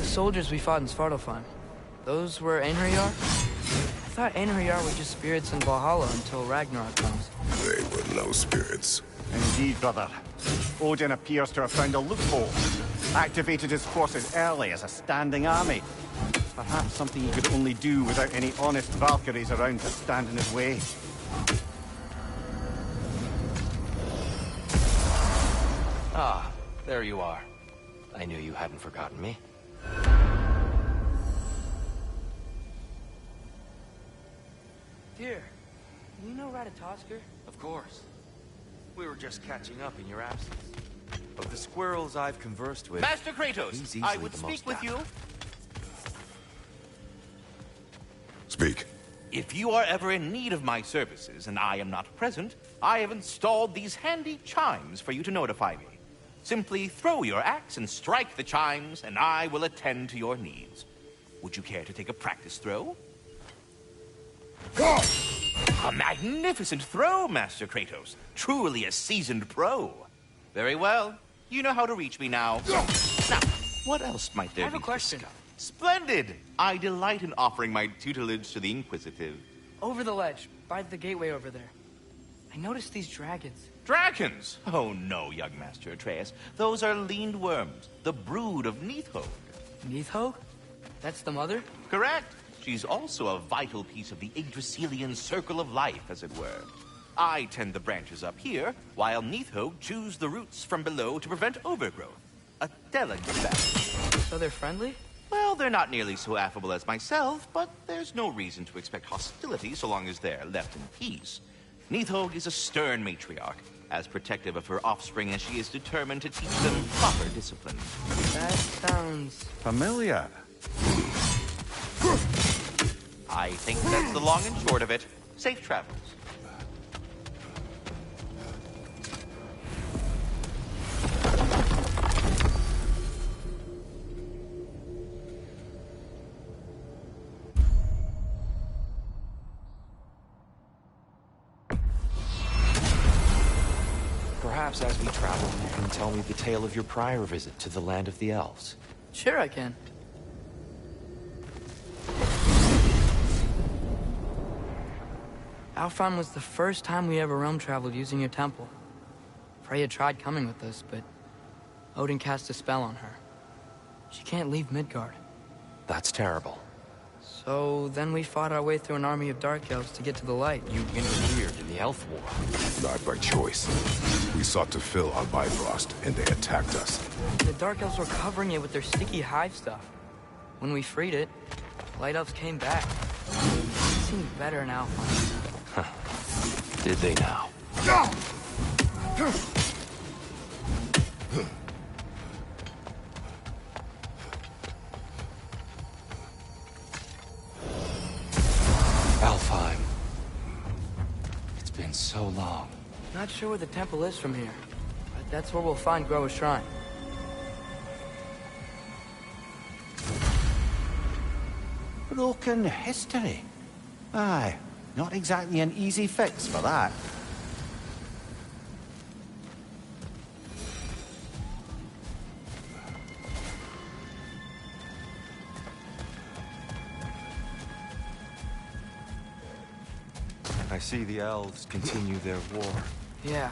Soldiers we fought in Svartalfheim. Those were Einherjar? I thought Einherjar were just spirits in Valhalla until Ragnarok comes. They were no spirits. Indeed, brother. Odin appears to have found a loophole. Activated his forces early as a standing army. Perhaps something he could only do without any honest Valkyries around to stand in his way. Ah, there you are. I knew you hadn't forgotten me. Dear, you know Ratatoskr? Of course. We were just catching up in your absence. Of the squirrels I've conversed with... Master Kratos, I would speak with you. Speak. If you are ever in need of my services and I am not present, I have installed these handy chimes for you to notify me. Simply throw your axe and strike the chimes, and I will attend to your needs. Would you care to take a practice throw? A magnificent throw, Master Kratos. Truly a seasoned pro. Very well. You know how to reach me now. Now, what else might there be? I have a question. Splendid! I delight in offering my tutelage to the inquisitive. Over the ledge, by the gateway over there. I noticed these dragons. Dragons? Oh no, young Master Atreus. Those are leaned worms, the brood of Nidhogg. Nidhogg? That's the mother? Correct. She's also a vital piece of the Yggdrasilian circle of life, as it were. I tend the branches up here, while Nidhogg chews the roots from below to prevent overgrowth. A delicate balance. So they're friendly? Well, they're not nearly so affable as myself, but there's no reason to expect hostility so long as they're left in peace. Nidhogg is a stern matriarch, as protective of her offspring as she is determined to teach them proper discipline. That sounds... familiar. I think that's the long and short of it. Safe travels. Perhaps as we travel, you can tell me the tale of your prior visit to the land of the elves. Sure I can. Alfheim was the first time we ever realm traveled using your temple. Freya tried coming with us, but Odin cast a spell on her. She can't leave Midgard. That's terrible. So then we fought our way through an army of dark elves to get to the light. You interfered in the Elf War. Not by choice. We sought to fill our Bifrost, and they attacked us. The dark elves were covering it with their sticky hive stuff. When we freed it, light elves came back. It seemed better now. Did they now? Alfheim. It's been so long. Not sure where the temple is from here, but that's where we'll find Groa's shrine. Broken history. Aye, not exactly an easy fix for that. I see the elves continue their war. Yeah,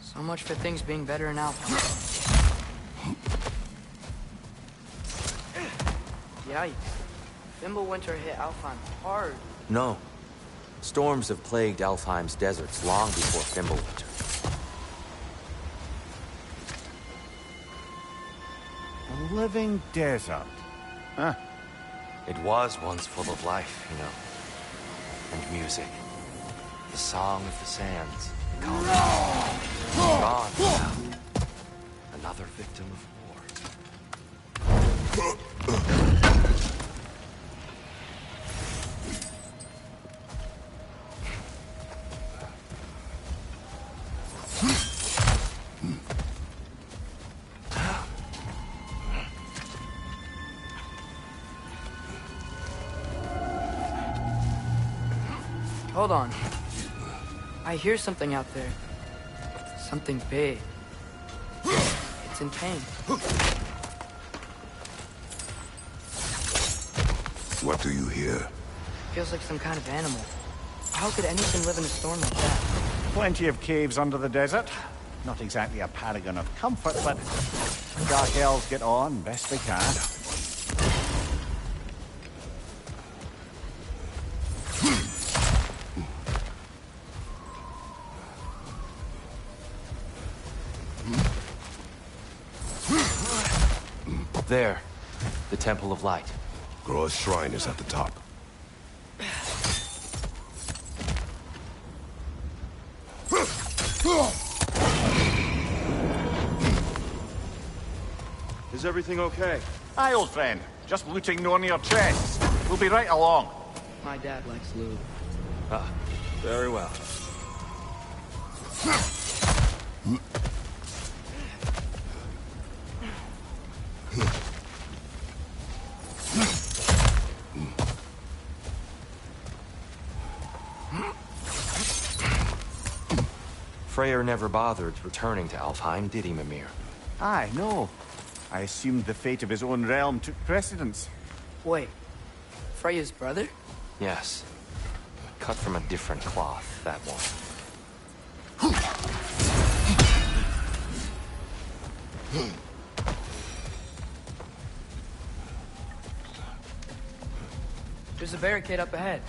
so much for things being better in Alfheim. Yikes. Fimbulwinter hit Alfheim hard. No. Storms have plagued Alfheim's deserts long before Fimbulwinter. A living desert. Huh. It was once full of life, you know. And music. The song of the sands. Gone now. Another victim of war. Hold on. I hear something out there. Something big. It's in pain. What do you hear? Feels like some kind of animal. How could anything live in a storm like that? Plenty of caves under the desert. Not exactly a paragon of comfort, but the Dark Elves get on best they can. There. The Temple of Light. Groa's shrine is at the top. Is everything okay? Aye, old friend. Just looting no near chests. We'll be right along. My dad likes loot. Ah, very well. Freyr never bothered returning to Alfheim, did he, Mimir? Aye, no. I assumed the fate of his own realm took precedence. Wait. Freya's brother? Yes. Cut from a different cloth, that one. There's a barricade up ahead.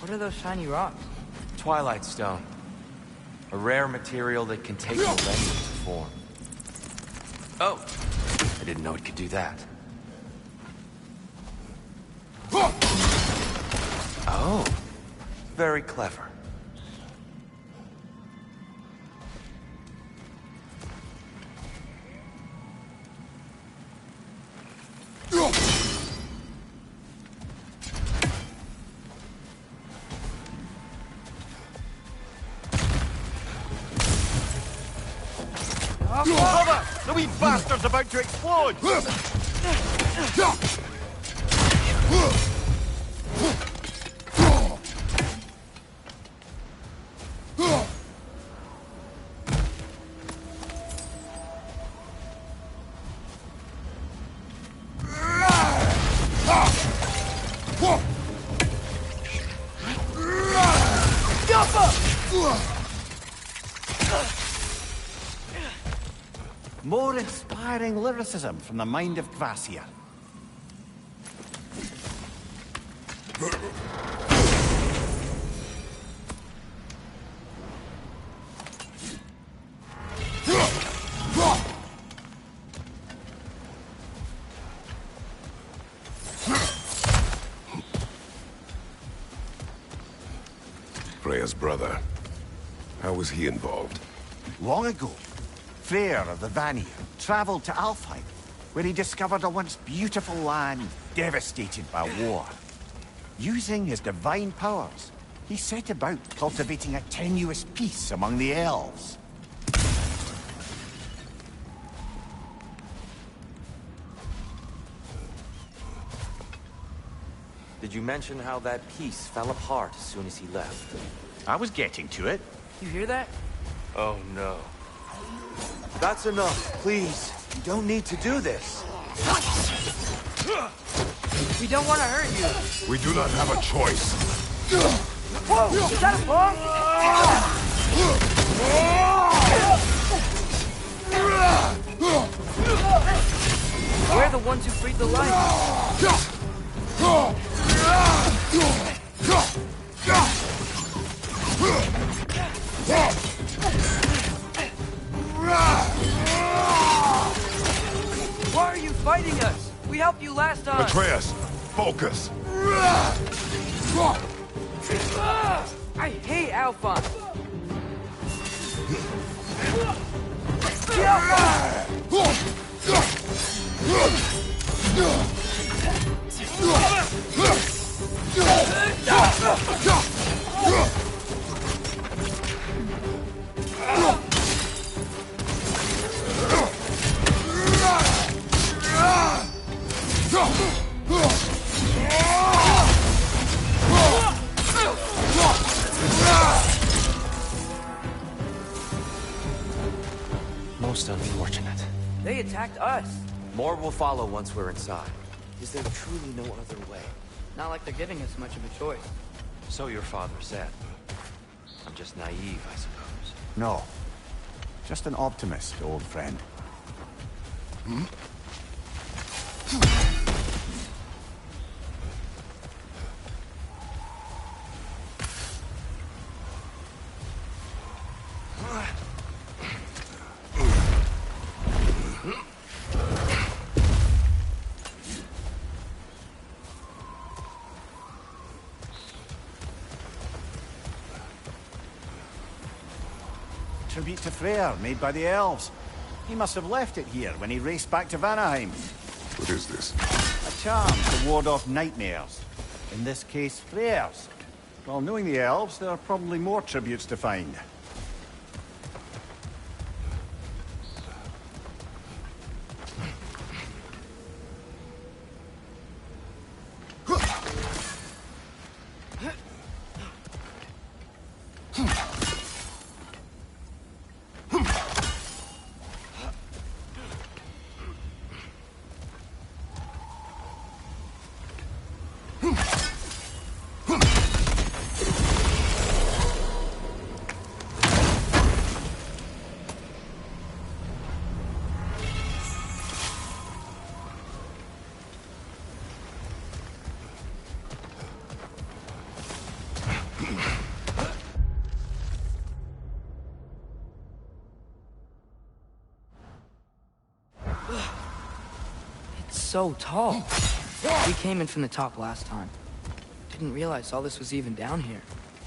What are those shiny rocks? Twilight Stone. A rare material that can take no length to form. Oh! I didn't know it could do that. Oh! Very clever. Brother! The wee bastard's about to explode! More inspiring lyricism from the mind of Kvasir. Freya's brother. How was he involved? Long ago, Freyr of the Vanir traveled to Alfheim, where he discovered a once beautiful land devastated by war. Using his divine powers, he set about cultivating a tenuous peace among the elves. Did you mention how that piece fell apart as soon as he left? I was getting to it. You hear that? Oh no. That's enough, please. You don't need to do this. We don't want to hurt you. We do not have a choice. Whoa! Is that a bomb? We're the ones who freed the light. Why are you fighting us? We helped you last time. Atreus, focus. I hate Alphonse. Most unfortunate. They attacked us. More will follow once we're inside. Is there truly no other way? Not like they're giving us much of a choice. So your father said. I'm just naive, I suppose. No. Just an optimist, old friend. Tribute to Freyr, made by the elves. He must have left it here when he raced back to Vanaheim. What is this? A charm to ward off nightmares. In this case, Freyr's. Well, knowing the elves, there are probably more tributes to find. So tall. We came in from the top last time. Didn't realize all this was even down here.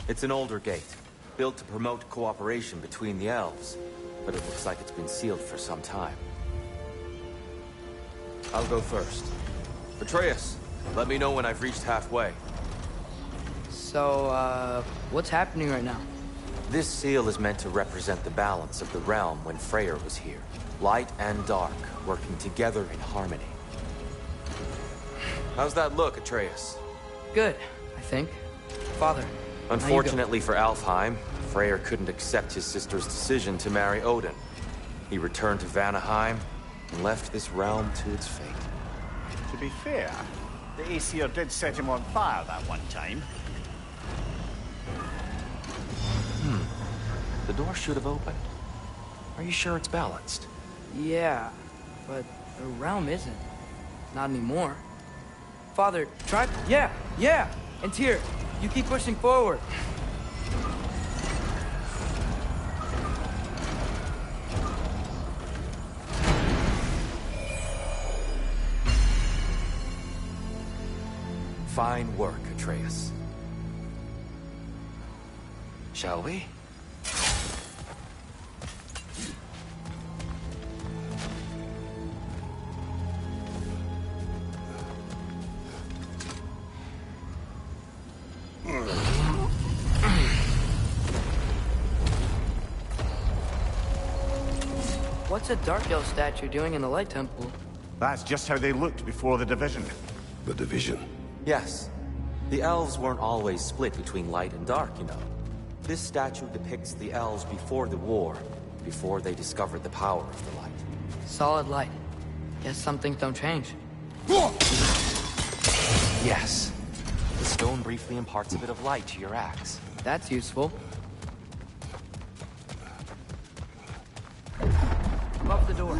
It's an older gate, built to promote cooperation between the elves, but it looks like it's been sealed for some time. I'll go first. Atreus, let me know when I've reached halfway. So, what's happening right now? This seal is meant to represent the balance of the realm when Freyr was here. Light and dark, working together in harmony. How's that look, Atreus? Good, I think. Father, unfortunately for Alfheim, Freyr couldn't accept his sister's decision to marry Odin. He returned to Vanaheim and left this realm to its fate. To be fair, the Aesir did set him on fire that one time. The door should have opened. Are you sure it's balanced? Yeah, but the realm isn't. Not anymore. Father, try... Yeah! And Tyr, you keep pushing forward. Fine work, Atreus. Shall we? What's a Dark Elf statue doing in the Light Temple? That's just how they looked before the division. The division? Yes. The elves weren't always split between light and dark, you know. This statue depicts the elves before the war, before they discovered the power of the light. Solid light. Guess some things don't change. Yes. The stone briefly imparts a bit of light to your axe. That's useful. Above the door.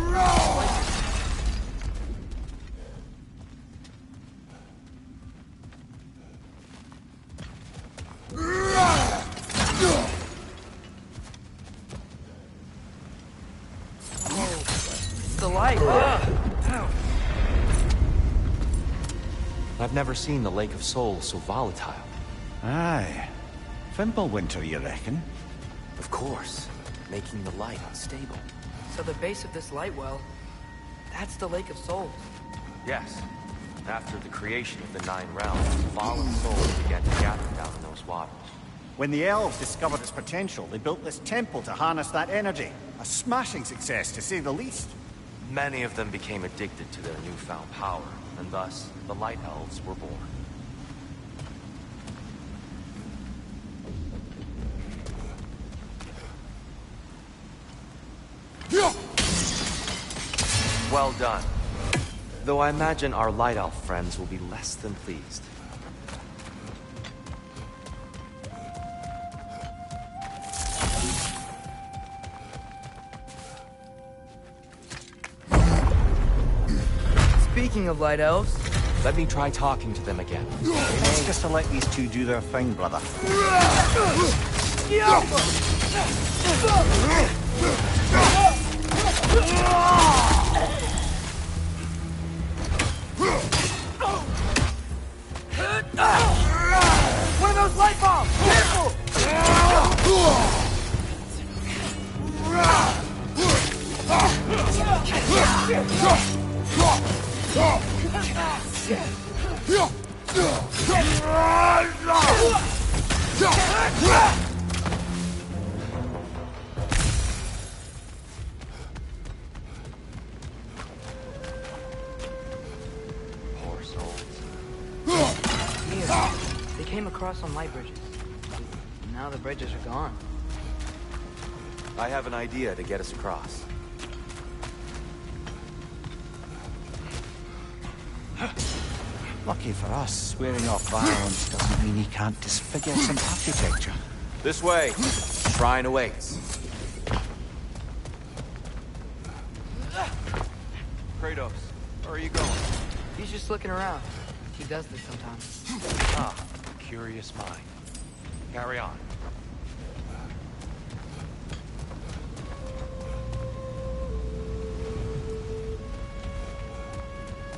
The light! I've never seen the Lake of Souls so volatile. Aye. Fimbulwinter, you reckon? Of course. Making the light unstable. So the base of this light well, that's the Lake of Souls. Yes. After the creation of the Nine Realms, fallen souls began to gather down in those waters. When the elves discovered its potential, they built this temple to harness that energy. A smashing success, to say the least. Many of them became addicted to their newfound power, and thus, the Light Elves were born. Well done. Though I imagine our Light Elf friends will be less than pleased. Speaking of Light Elves... Let me try talking to them again. It's just to let these two do their thing, brother. One of those light bombs! Careful! Poor souls. They came across on light bridges. Now the bridges are gone. I have an idea to get us across. Lucky for us, swearing off violence doesn't mean he can't disfigure some architecture. This way. Shrine awaits. Kratos, where are you going? He's just looking around. He does this sometimes. Ah, curious mind. Carry on.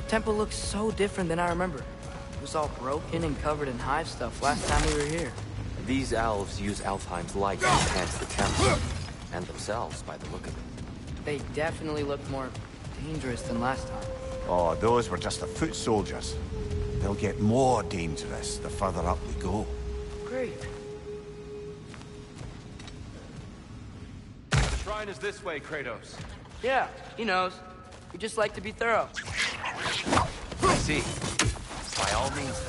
Temple looks so different than I remember. It was all broken and covered in hive stuff last time we were here. These elves use Alfheim's light to enhance the temple, and themselves by the look of it. They definitely looked more dangerous than last time. Oh, those were just the foot soldiers. They'll get more dangerous the further up we go. Great. The shrine is this way, Kratos. Yeah, he knows. We just like to be thorough. I see. By all means.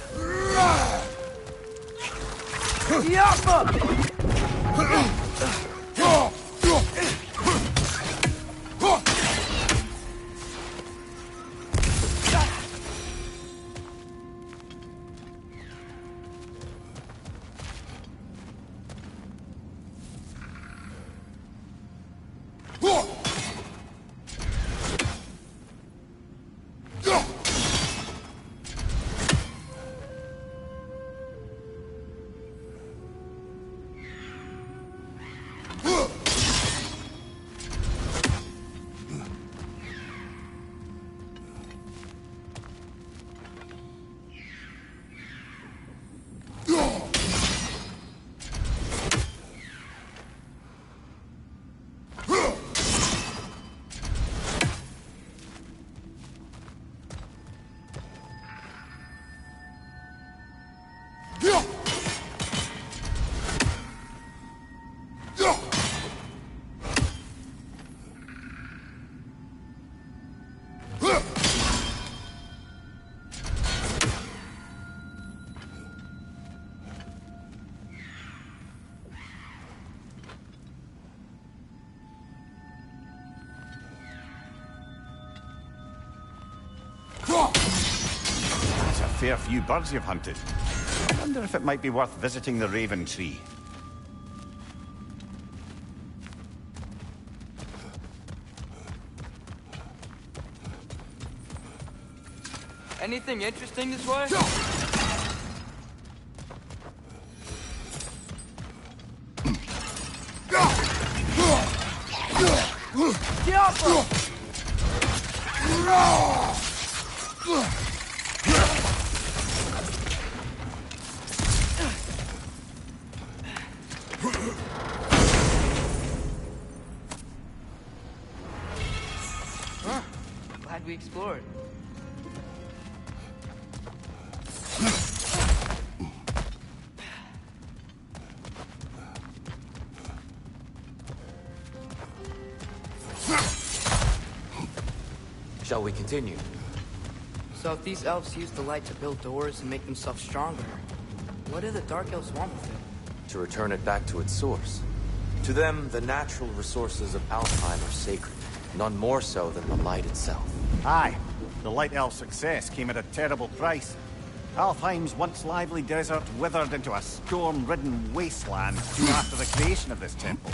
That's a fair few birds you've hunted. I wonder if it might be worth visiting the Raven Tree. Anything interesting this way? Get off him! Huh. Glad we explored. Shall we continue? So if these elves use the light to build doors and make themselves stronger, what do the Dark Elves want with it? To return it back to its source. To them, the natural resources of Alfheim are sacred, none more so than the light itself. Aye, the Light Elf's success came at a terrible price. Alfheim's once lively desert withered into a storm-ridden wasteland soon after the creation of this temple.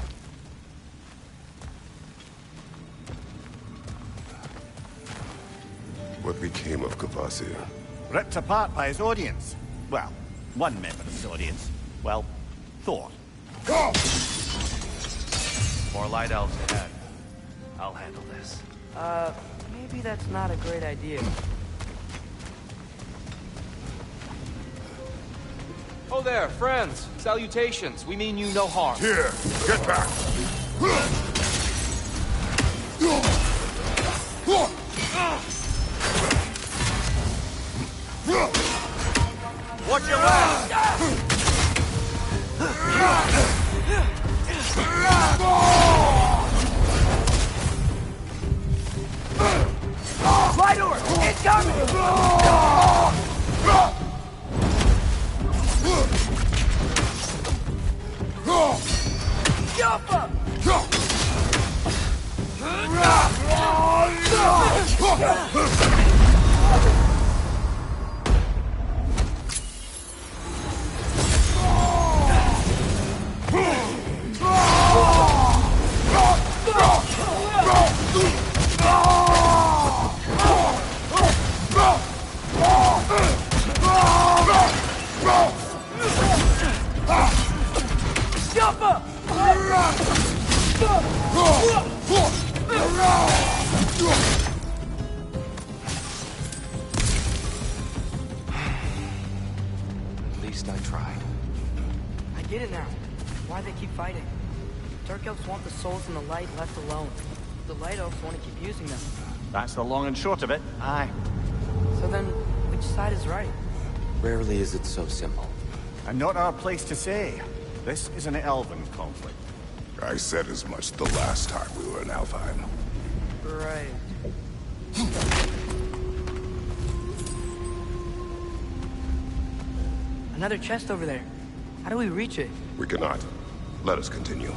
What became of Kvasir? Ripped apart by his audience. Well, one member of his audience. Well, Thor. More light elves ahead. I'll handle this. Maybe that's not a great idea. Oh there, friends. Salutations. We mean you no harm. Here, get back. Watch your left! Light door! Incoming! Jump up! Jump up! At least I tried. I get it now. Why they keep fighting. Dark Elves want the souls in the light left alone. The Light Elves want to keep using them. That's the long and short of it. Aye. So then, which side is right? Rarely is it so simple. And not our place to say. This is an elven conflict. I said as much the last time we were in Alfheim. Right. Another chest over there. How do we reach it? We cannot. Let us continue.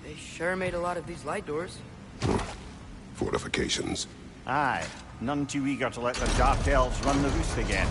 They sure made a lot of these light doors. Fortifications. Aye. None too eager to let the Dark Elves run the roost again.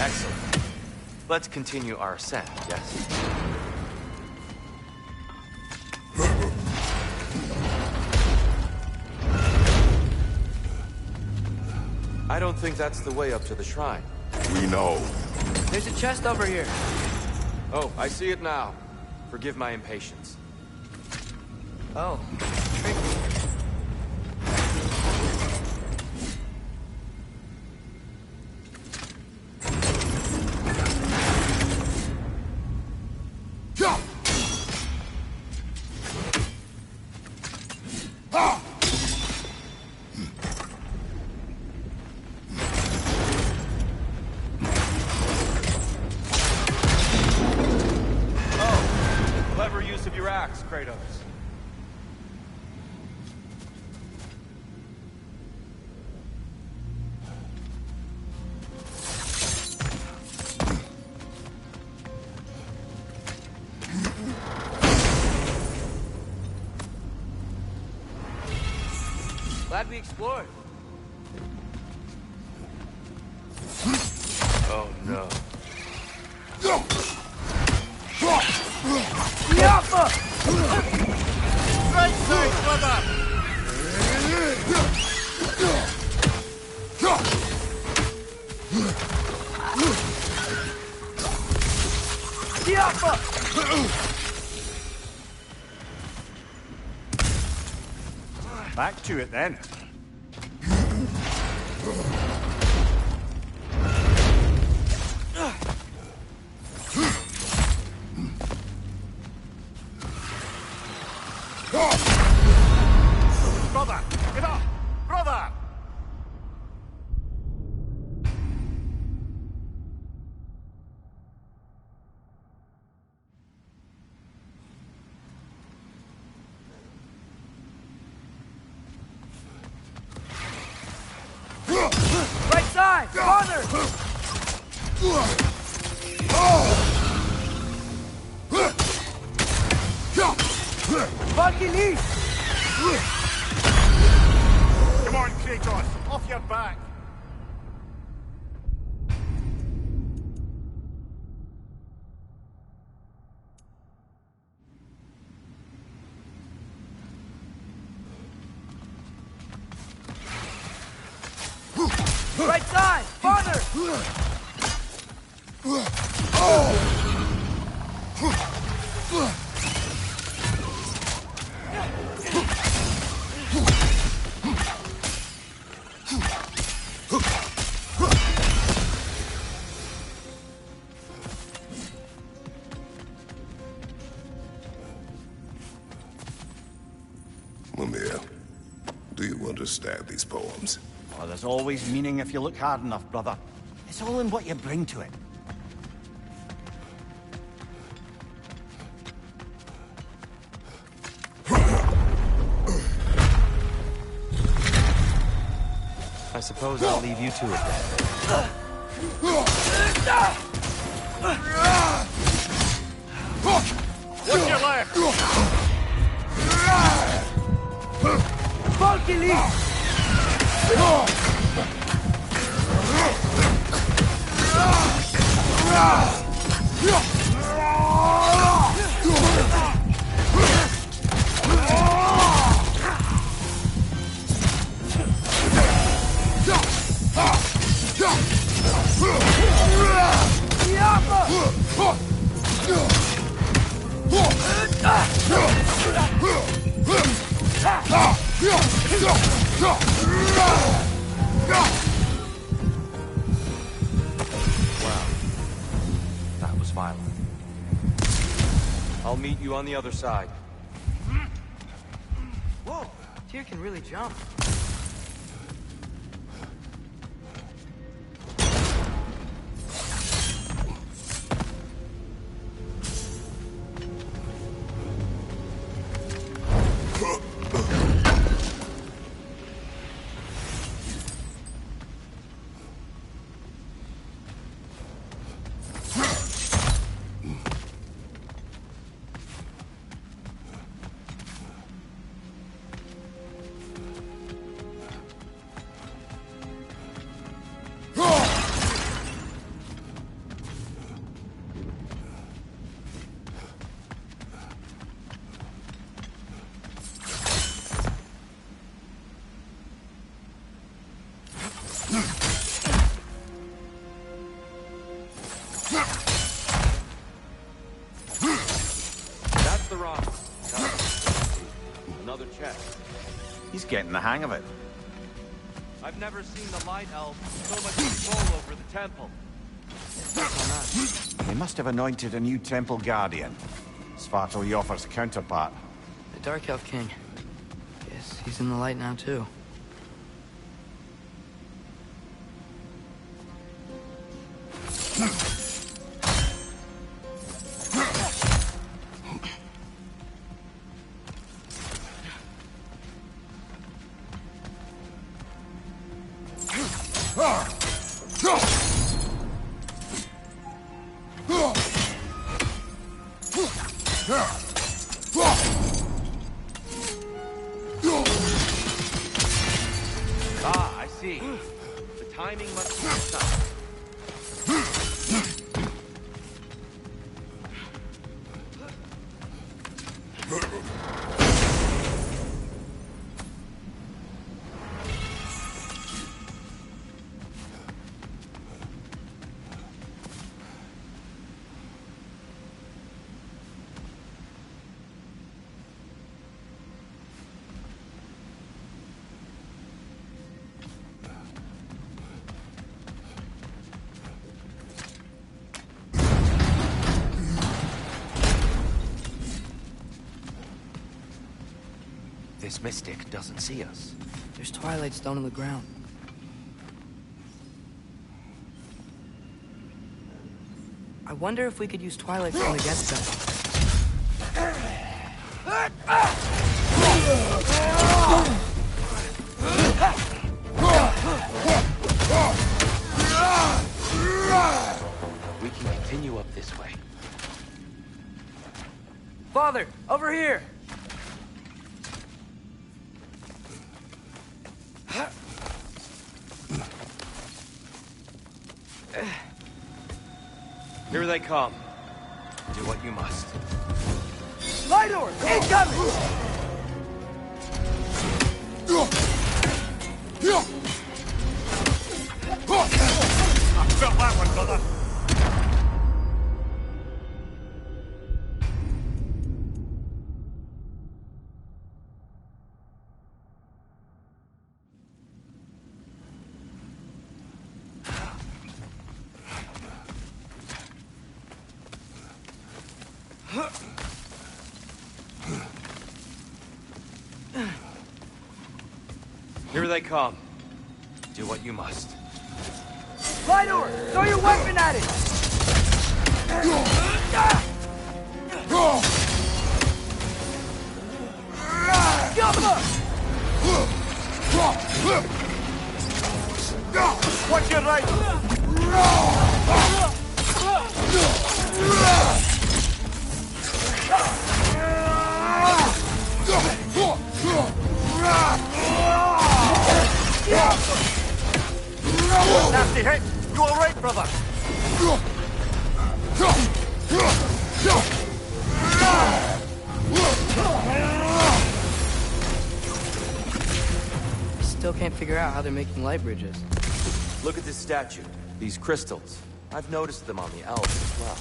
Excellent. Let's continue our ascent, yes? I don't think that's the way up to the shrine. We know. There's a chest over here. Oh, I see it now. Forgive my impatience. Oh, tricky. Clever use of your axe, Kratos. Glad we explored. Oh no. Yappa! Right side, brother! Yappa! Back to it then. Brother! Get up! Brother! Right side! Farther! Funky leaf! Come on, Kratos! Off your back! Right side! Farther! Mimir, do you understand these poems? Oh, there's always meaning if you look hard enough, brother. It's all in what you bring to it. I suppose I'll leave you to it then. Watch your left! Funky leaf! Wow. That was violent. I'll meet you on the other side. Whoa, Tyr can really jump. He's getting the hang of it. I've never seen the Light Elves with so much control over the temple. They must have anointed a new temple guardian. Svartal Yofr's counterpart. The Dark Elf King. Yes, he's in the light now, too. Ah, I see. The timing must be precise. This mystic doesn't see us. There's Twilight Stone on the ground. I wonder if we could use Twilight Stone against them. We can continue up this way. Father, over here! Here they come. Do what you must. Light door! Incoming! I felt that one, brother. Here they come. Do what you must. Light door! Throw your weapon at it! Watch your right! Nasty hit! You alright, brother? Still can't figure out how they're making light bridges. Look at this statue. These crystals. I've noticed them on the elves as well.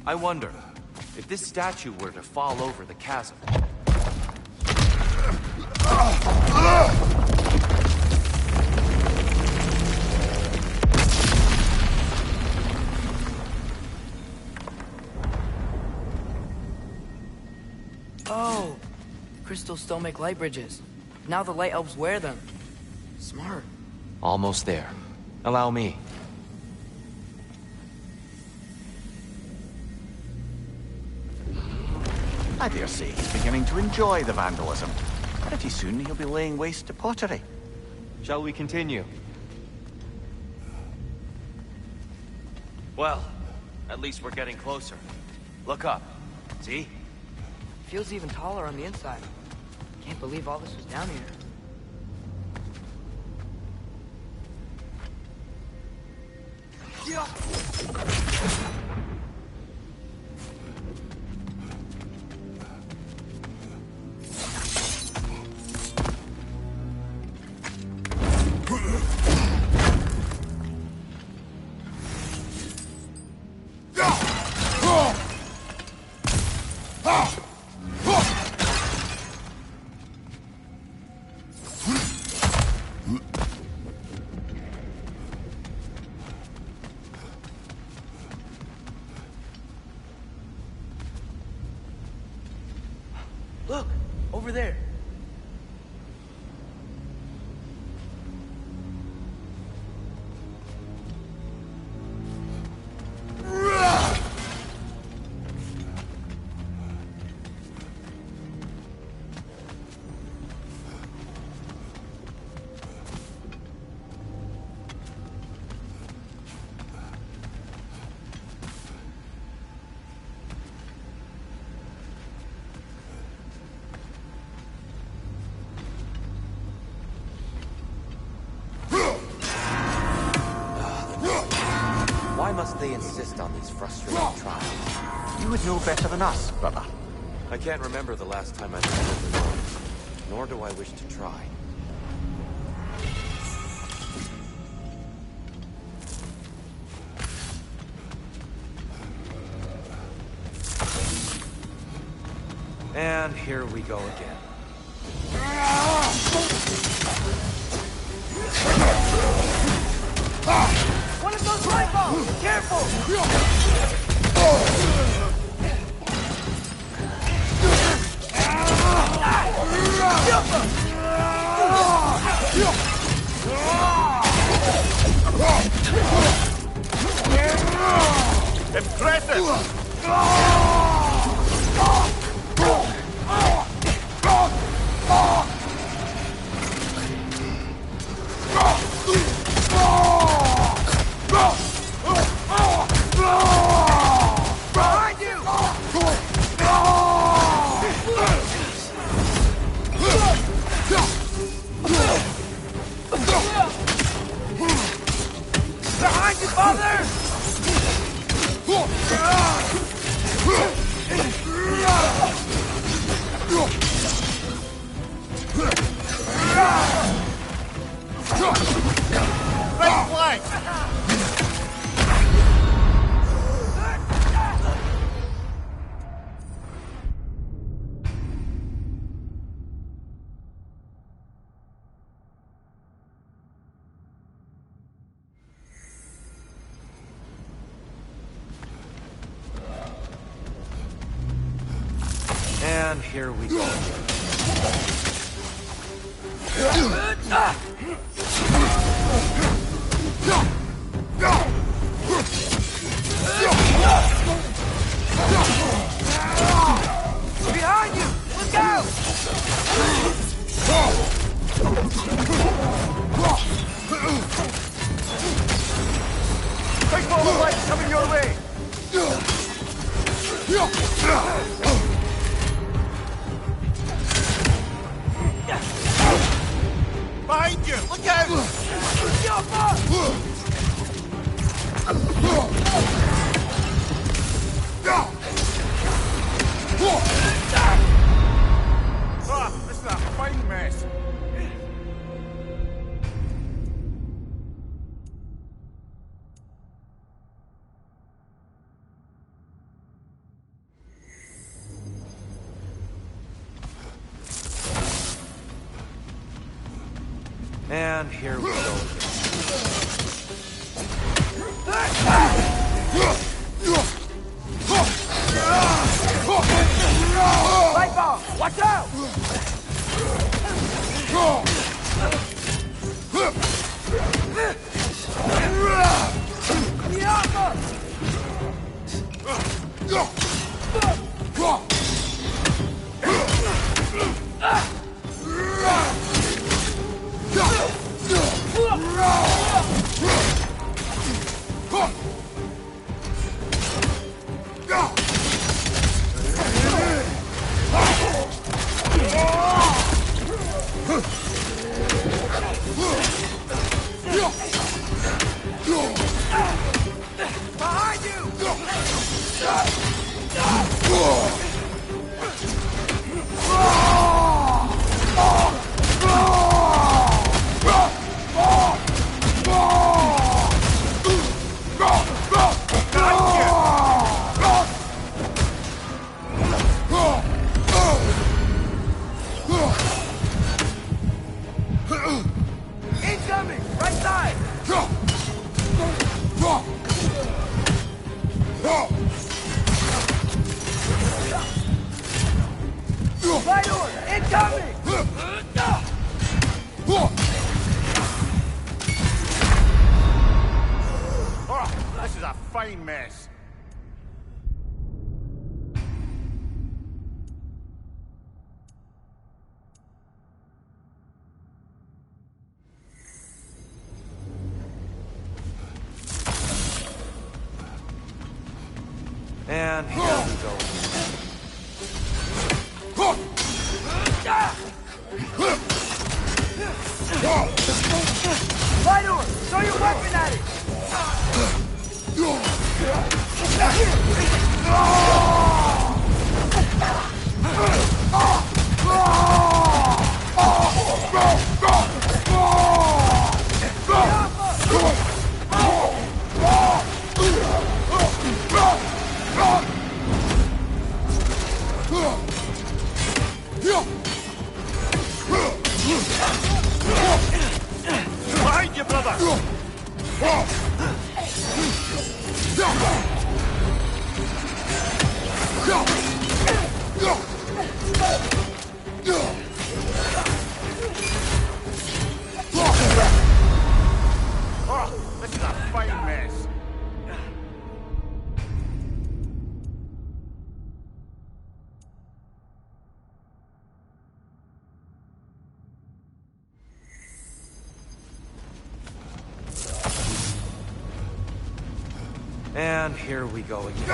I wonder, if this statue were to fall over the chasm... Oh! Crystals still make light bridges. Now the light elves wear them. Smart. Almost there. Allow me. I dare say he's beginning to enjoy the vandalism. Pretty soon he'll be laying waste to pottery. Shall we continue? Well, at least we're getting closer. Look up. See? Feels even taller on the inside. Can't believe all this was down here. they insist on these frustrating trials? You would know better than us, brother. I can't remember the last time I followed the Lord, nor do I wish to try. And here we go again. One of those light bulbs! Careful! Behind you! Behind you, father! Right flank! And here we go. Behind you! Look out! Big ball of light coming your way! Behind you! Look out! Ah, this is a fine mess. And here we go again. Light bulb! Watch out! Behind Incoming! Right side! Right order! Incoming! Oh, this is a fine mess. And here we go. Right order! Throw your weapon at it! Behind you, brother! Oh, this is a fine mess. And here we go again.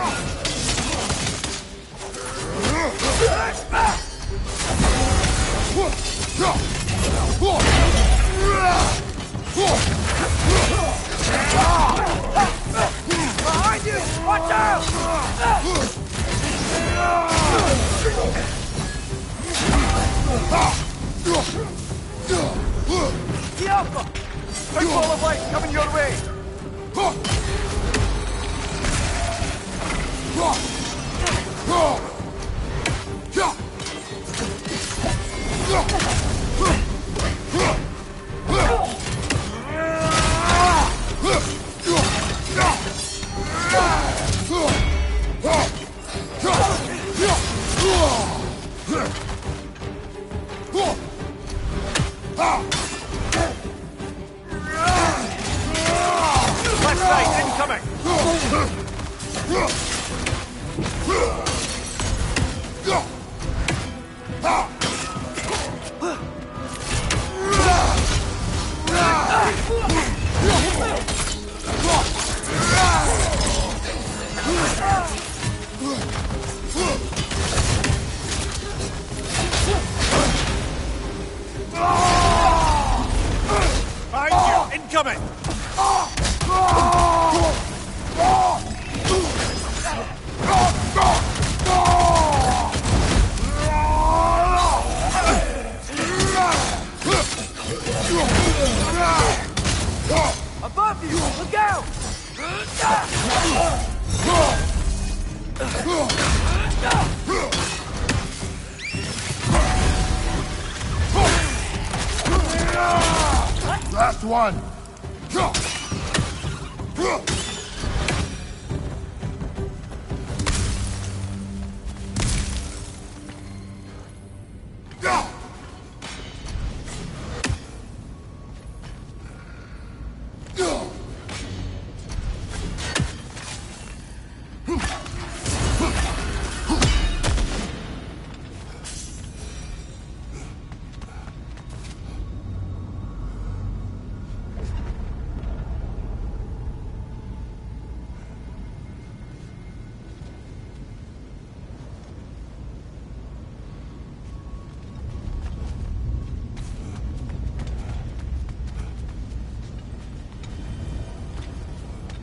Behind you! Watch out! The Alpha! Big ball of light coming your way! Left side, incoming! Behind you, incoming! Above you! Look out! Last one!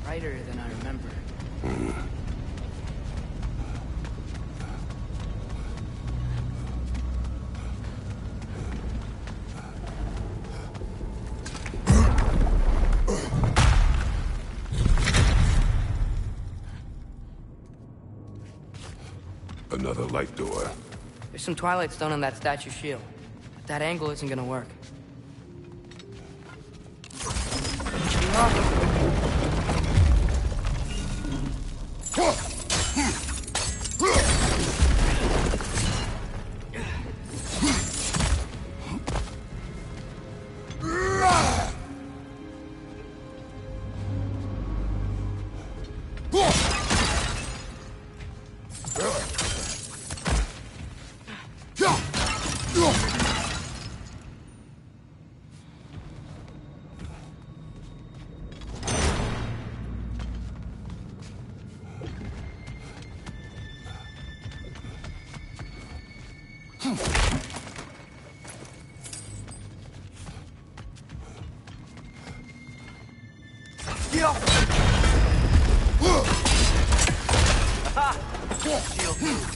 Brighter than I remember. Another light door. There's some Twilight Stone on that statue shield. But that angle isn't gonna work. Shield move.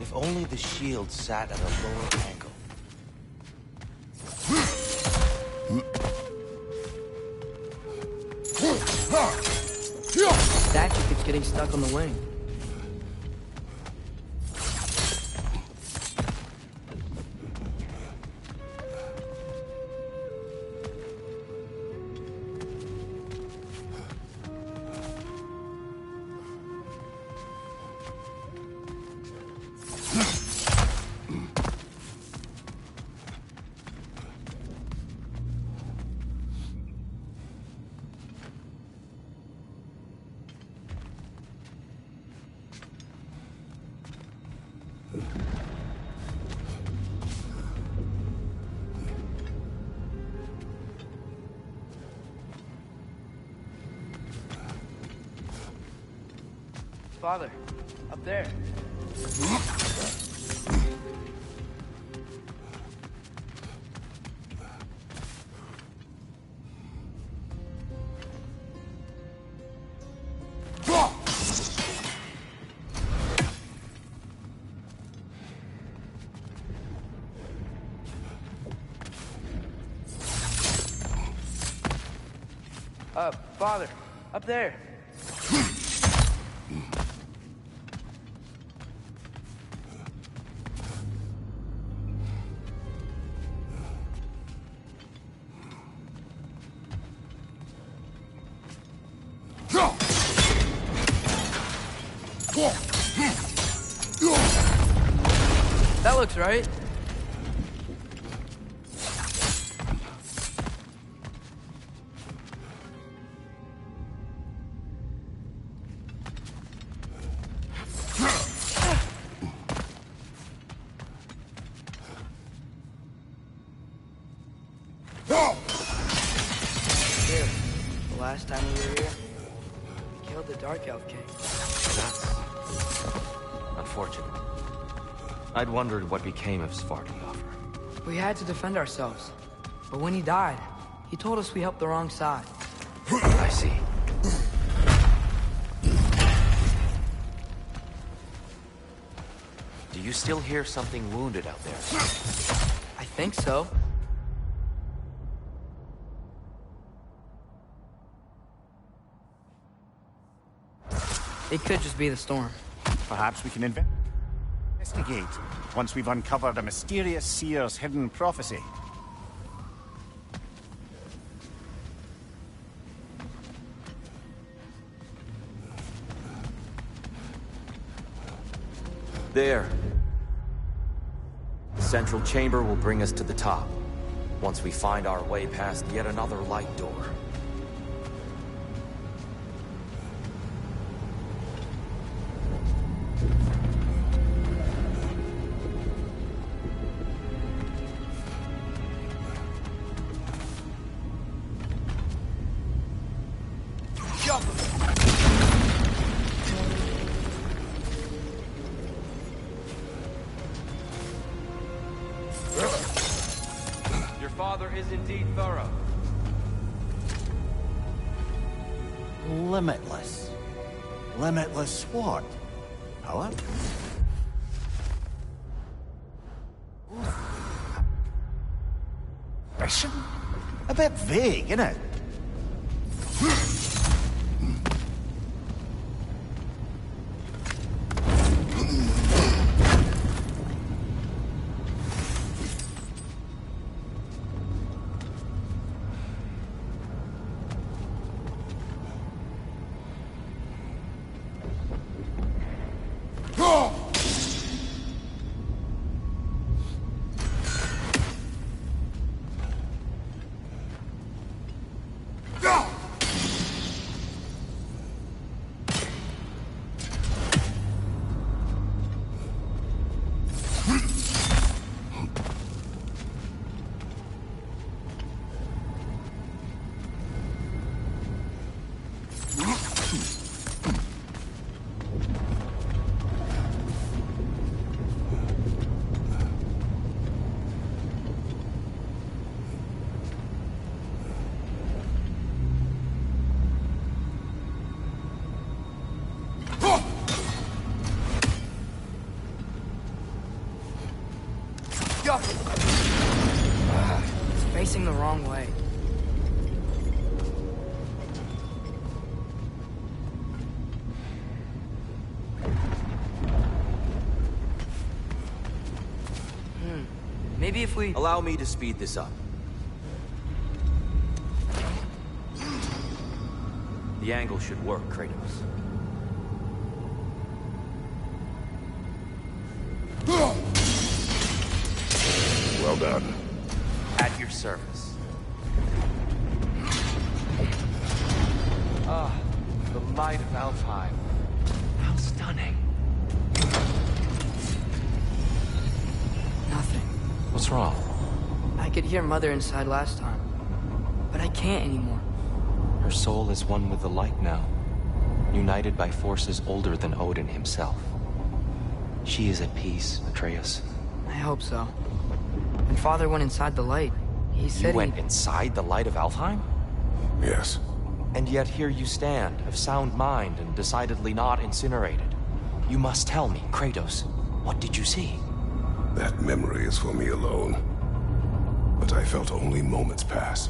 If only the shield sat at a lower angle. Statue keeps getting stuck on the wing. Father, up there. Father, up there. That looks right. Here, the last time we were here, we killed the Dark Elf King. That's unfortunate. I'd wondered what became of Svartalfur. We had to defend ourselves. But when he died, he told us we helped the wrong side. I see. Do you still hear something wounded out there? I think so. It could just be the storm. Perhaps we can investigate once we've uncovered a mysterious seer's hidden prophecy. There. central chamber will bring us to the top, once we find our way past yet another light door. Your father is indeed thorough. Limitless. Limitless what? Power? Mission? A bit vague, innit? It's facing the wrong way. Maybe if we... Allow me to speed this up. The angle should work, Kratos. Well done. At your service. Ah, the light of Alfheim. How stunning. Nothing. What's wrong? I could hear Mother inside last time, but I can't anymore. Her soul is one with the light now, united by forces older than Odin himself. She is at peace, Atreus. I hope so. When Father went inside the light, he said You went inside the light of Alfheim? Yes. And yet here you stand, of sound mind and decidedly not incinerated. You must tell me, Kratos, what did you see? That memory is for me alone. But I felt only moments pass.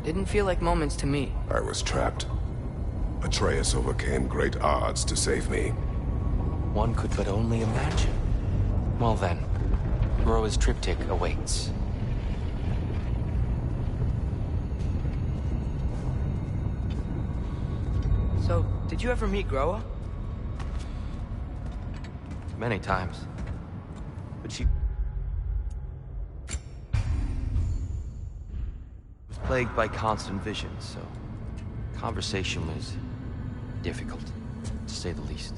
Didn't feel like moments to me. I was trapped. Atreus overcame great odds to save me. One could but only imagine. Well then, Groa's triptych awaits. So, did you ever meet Groa? Many times. But she was plagued by constant visions, so conversation was difficult, to say the least.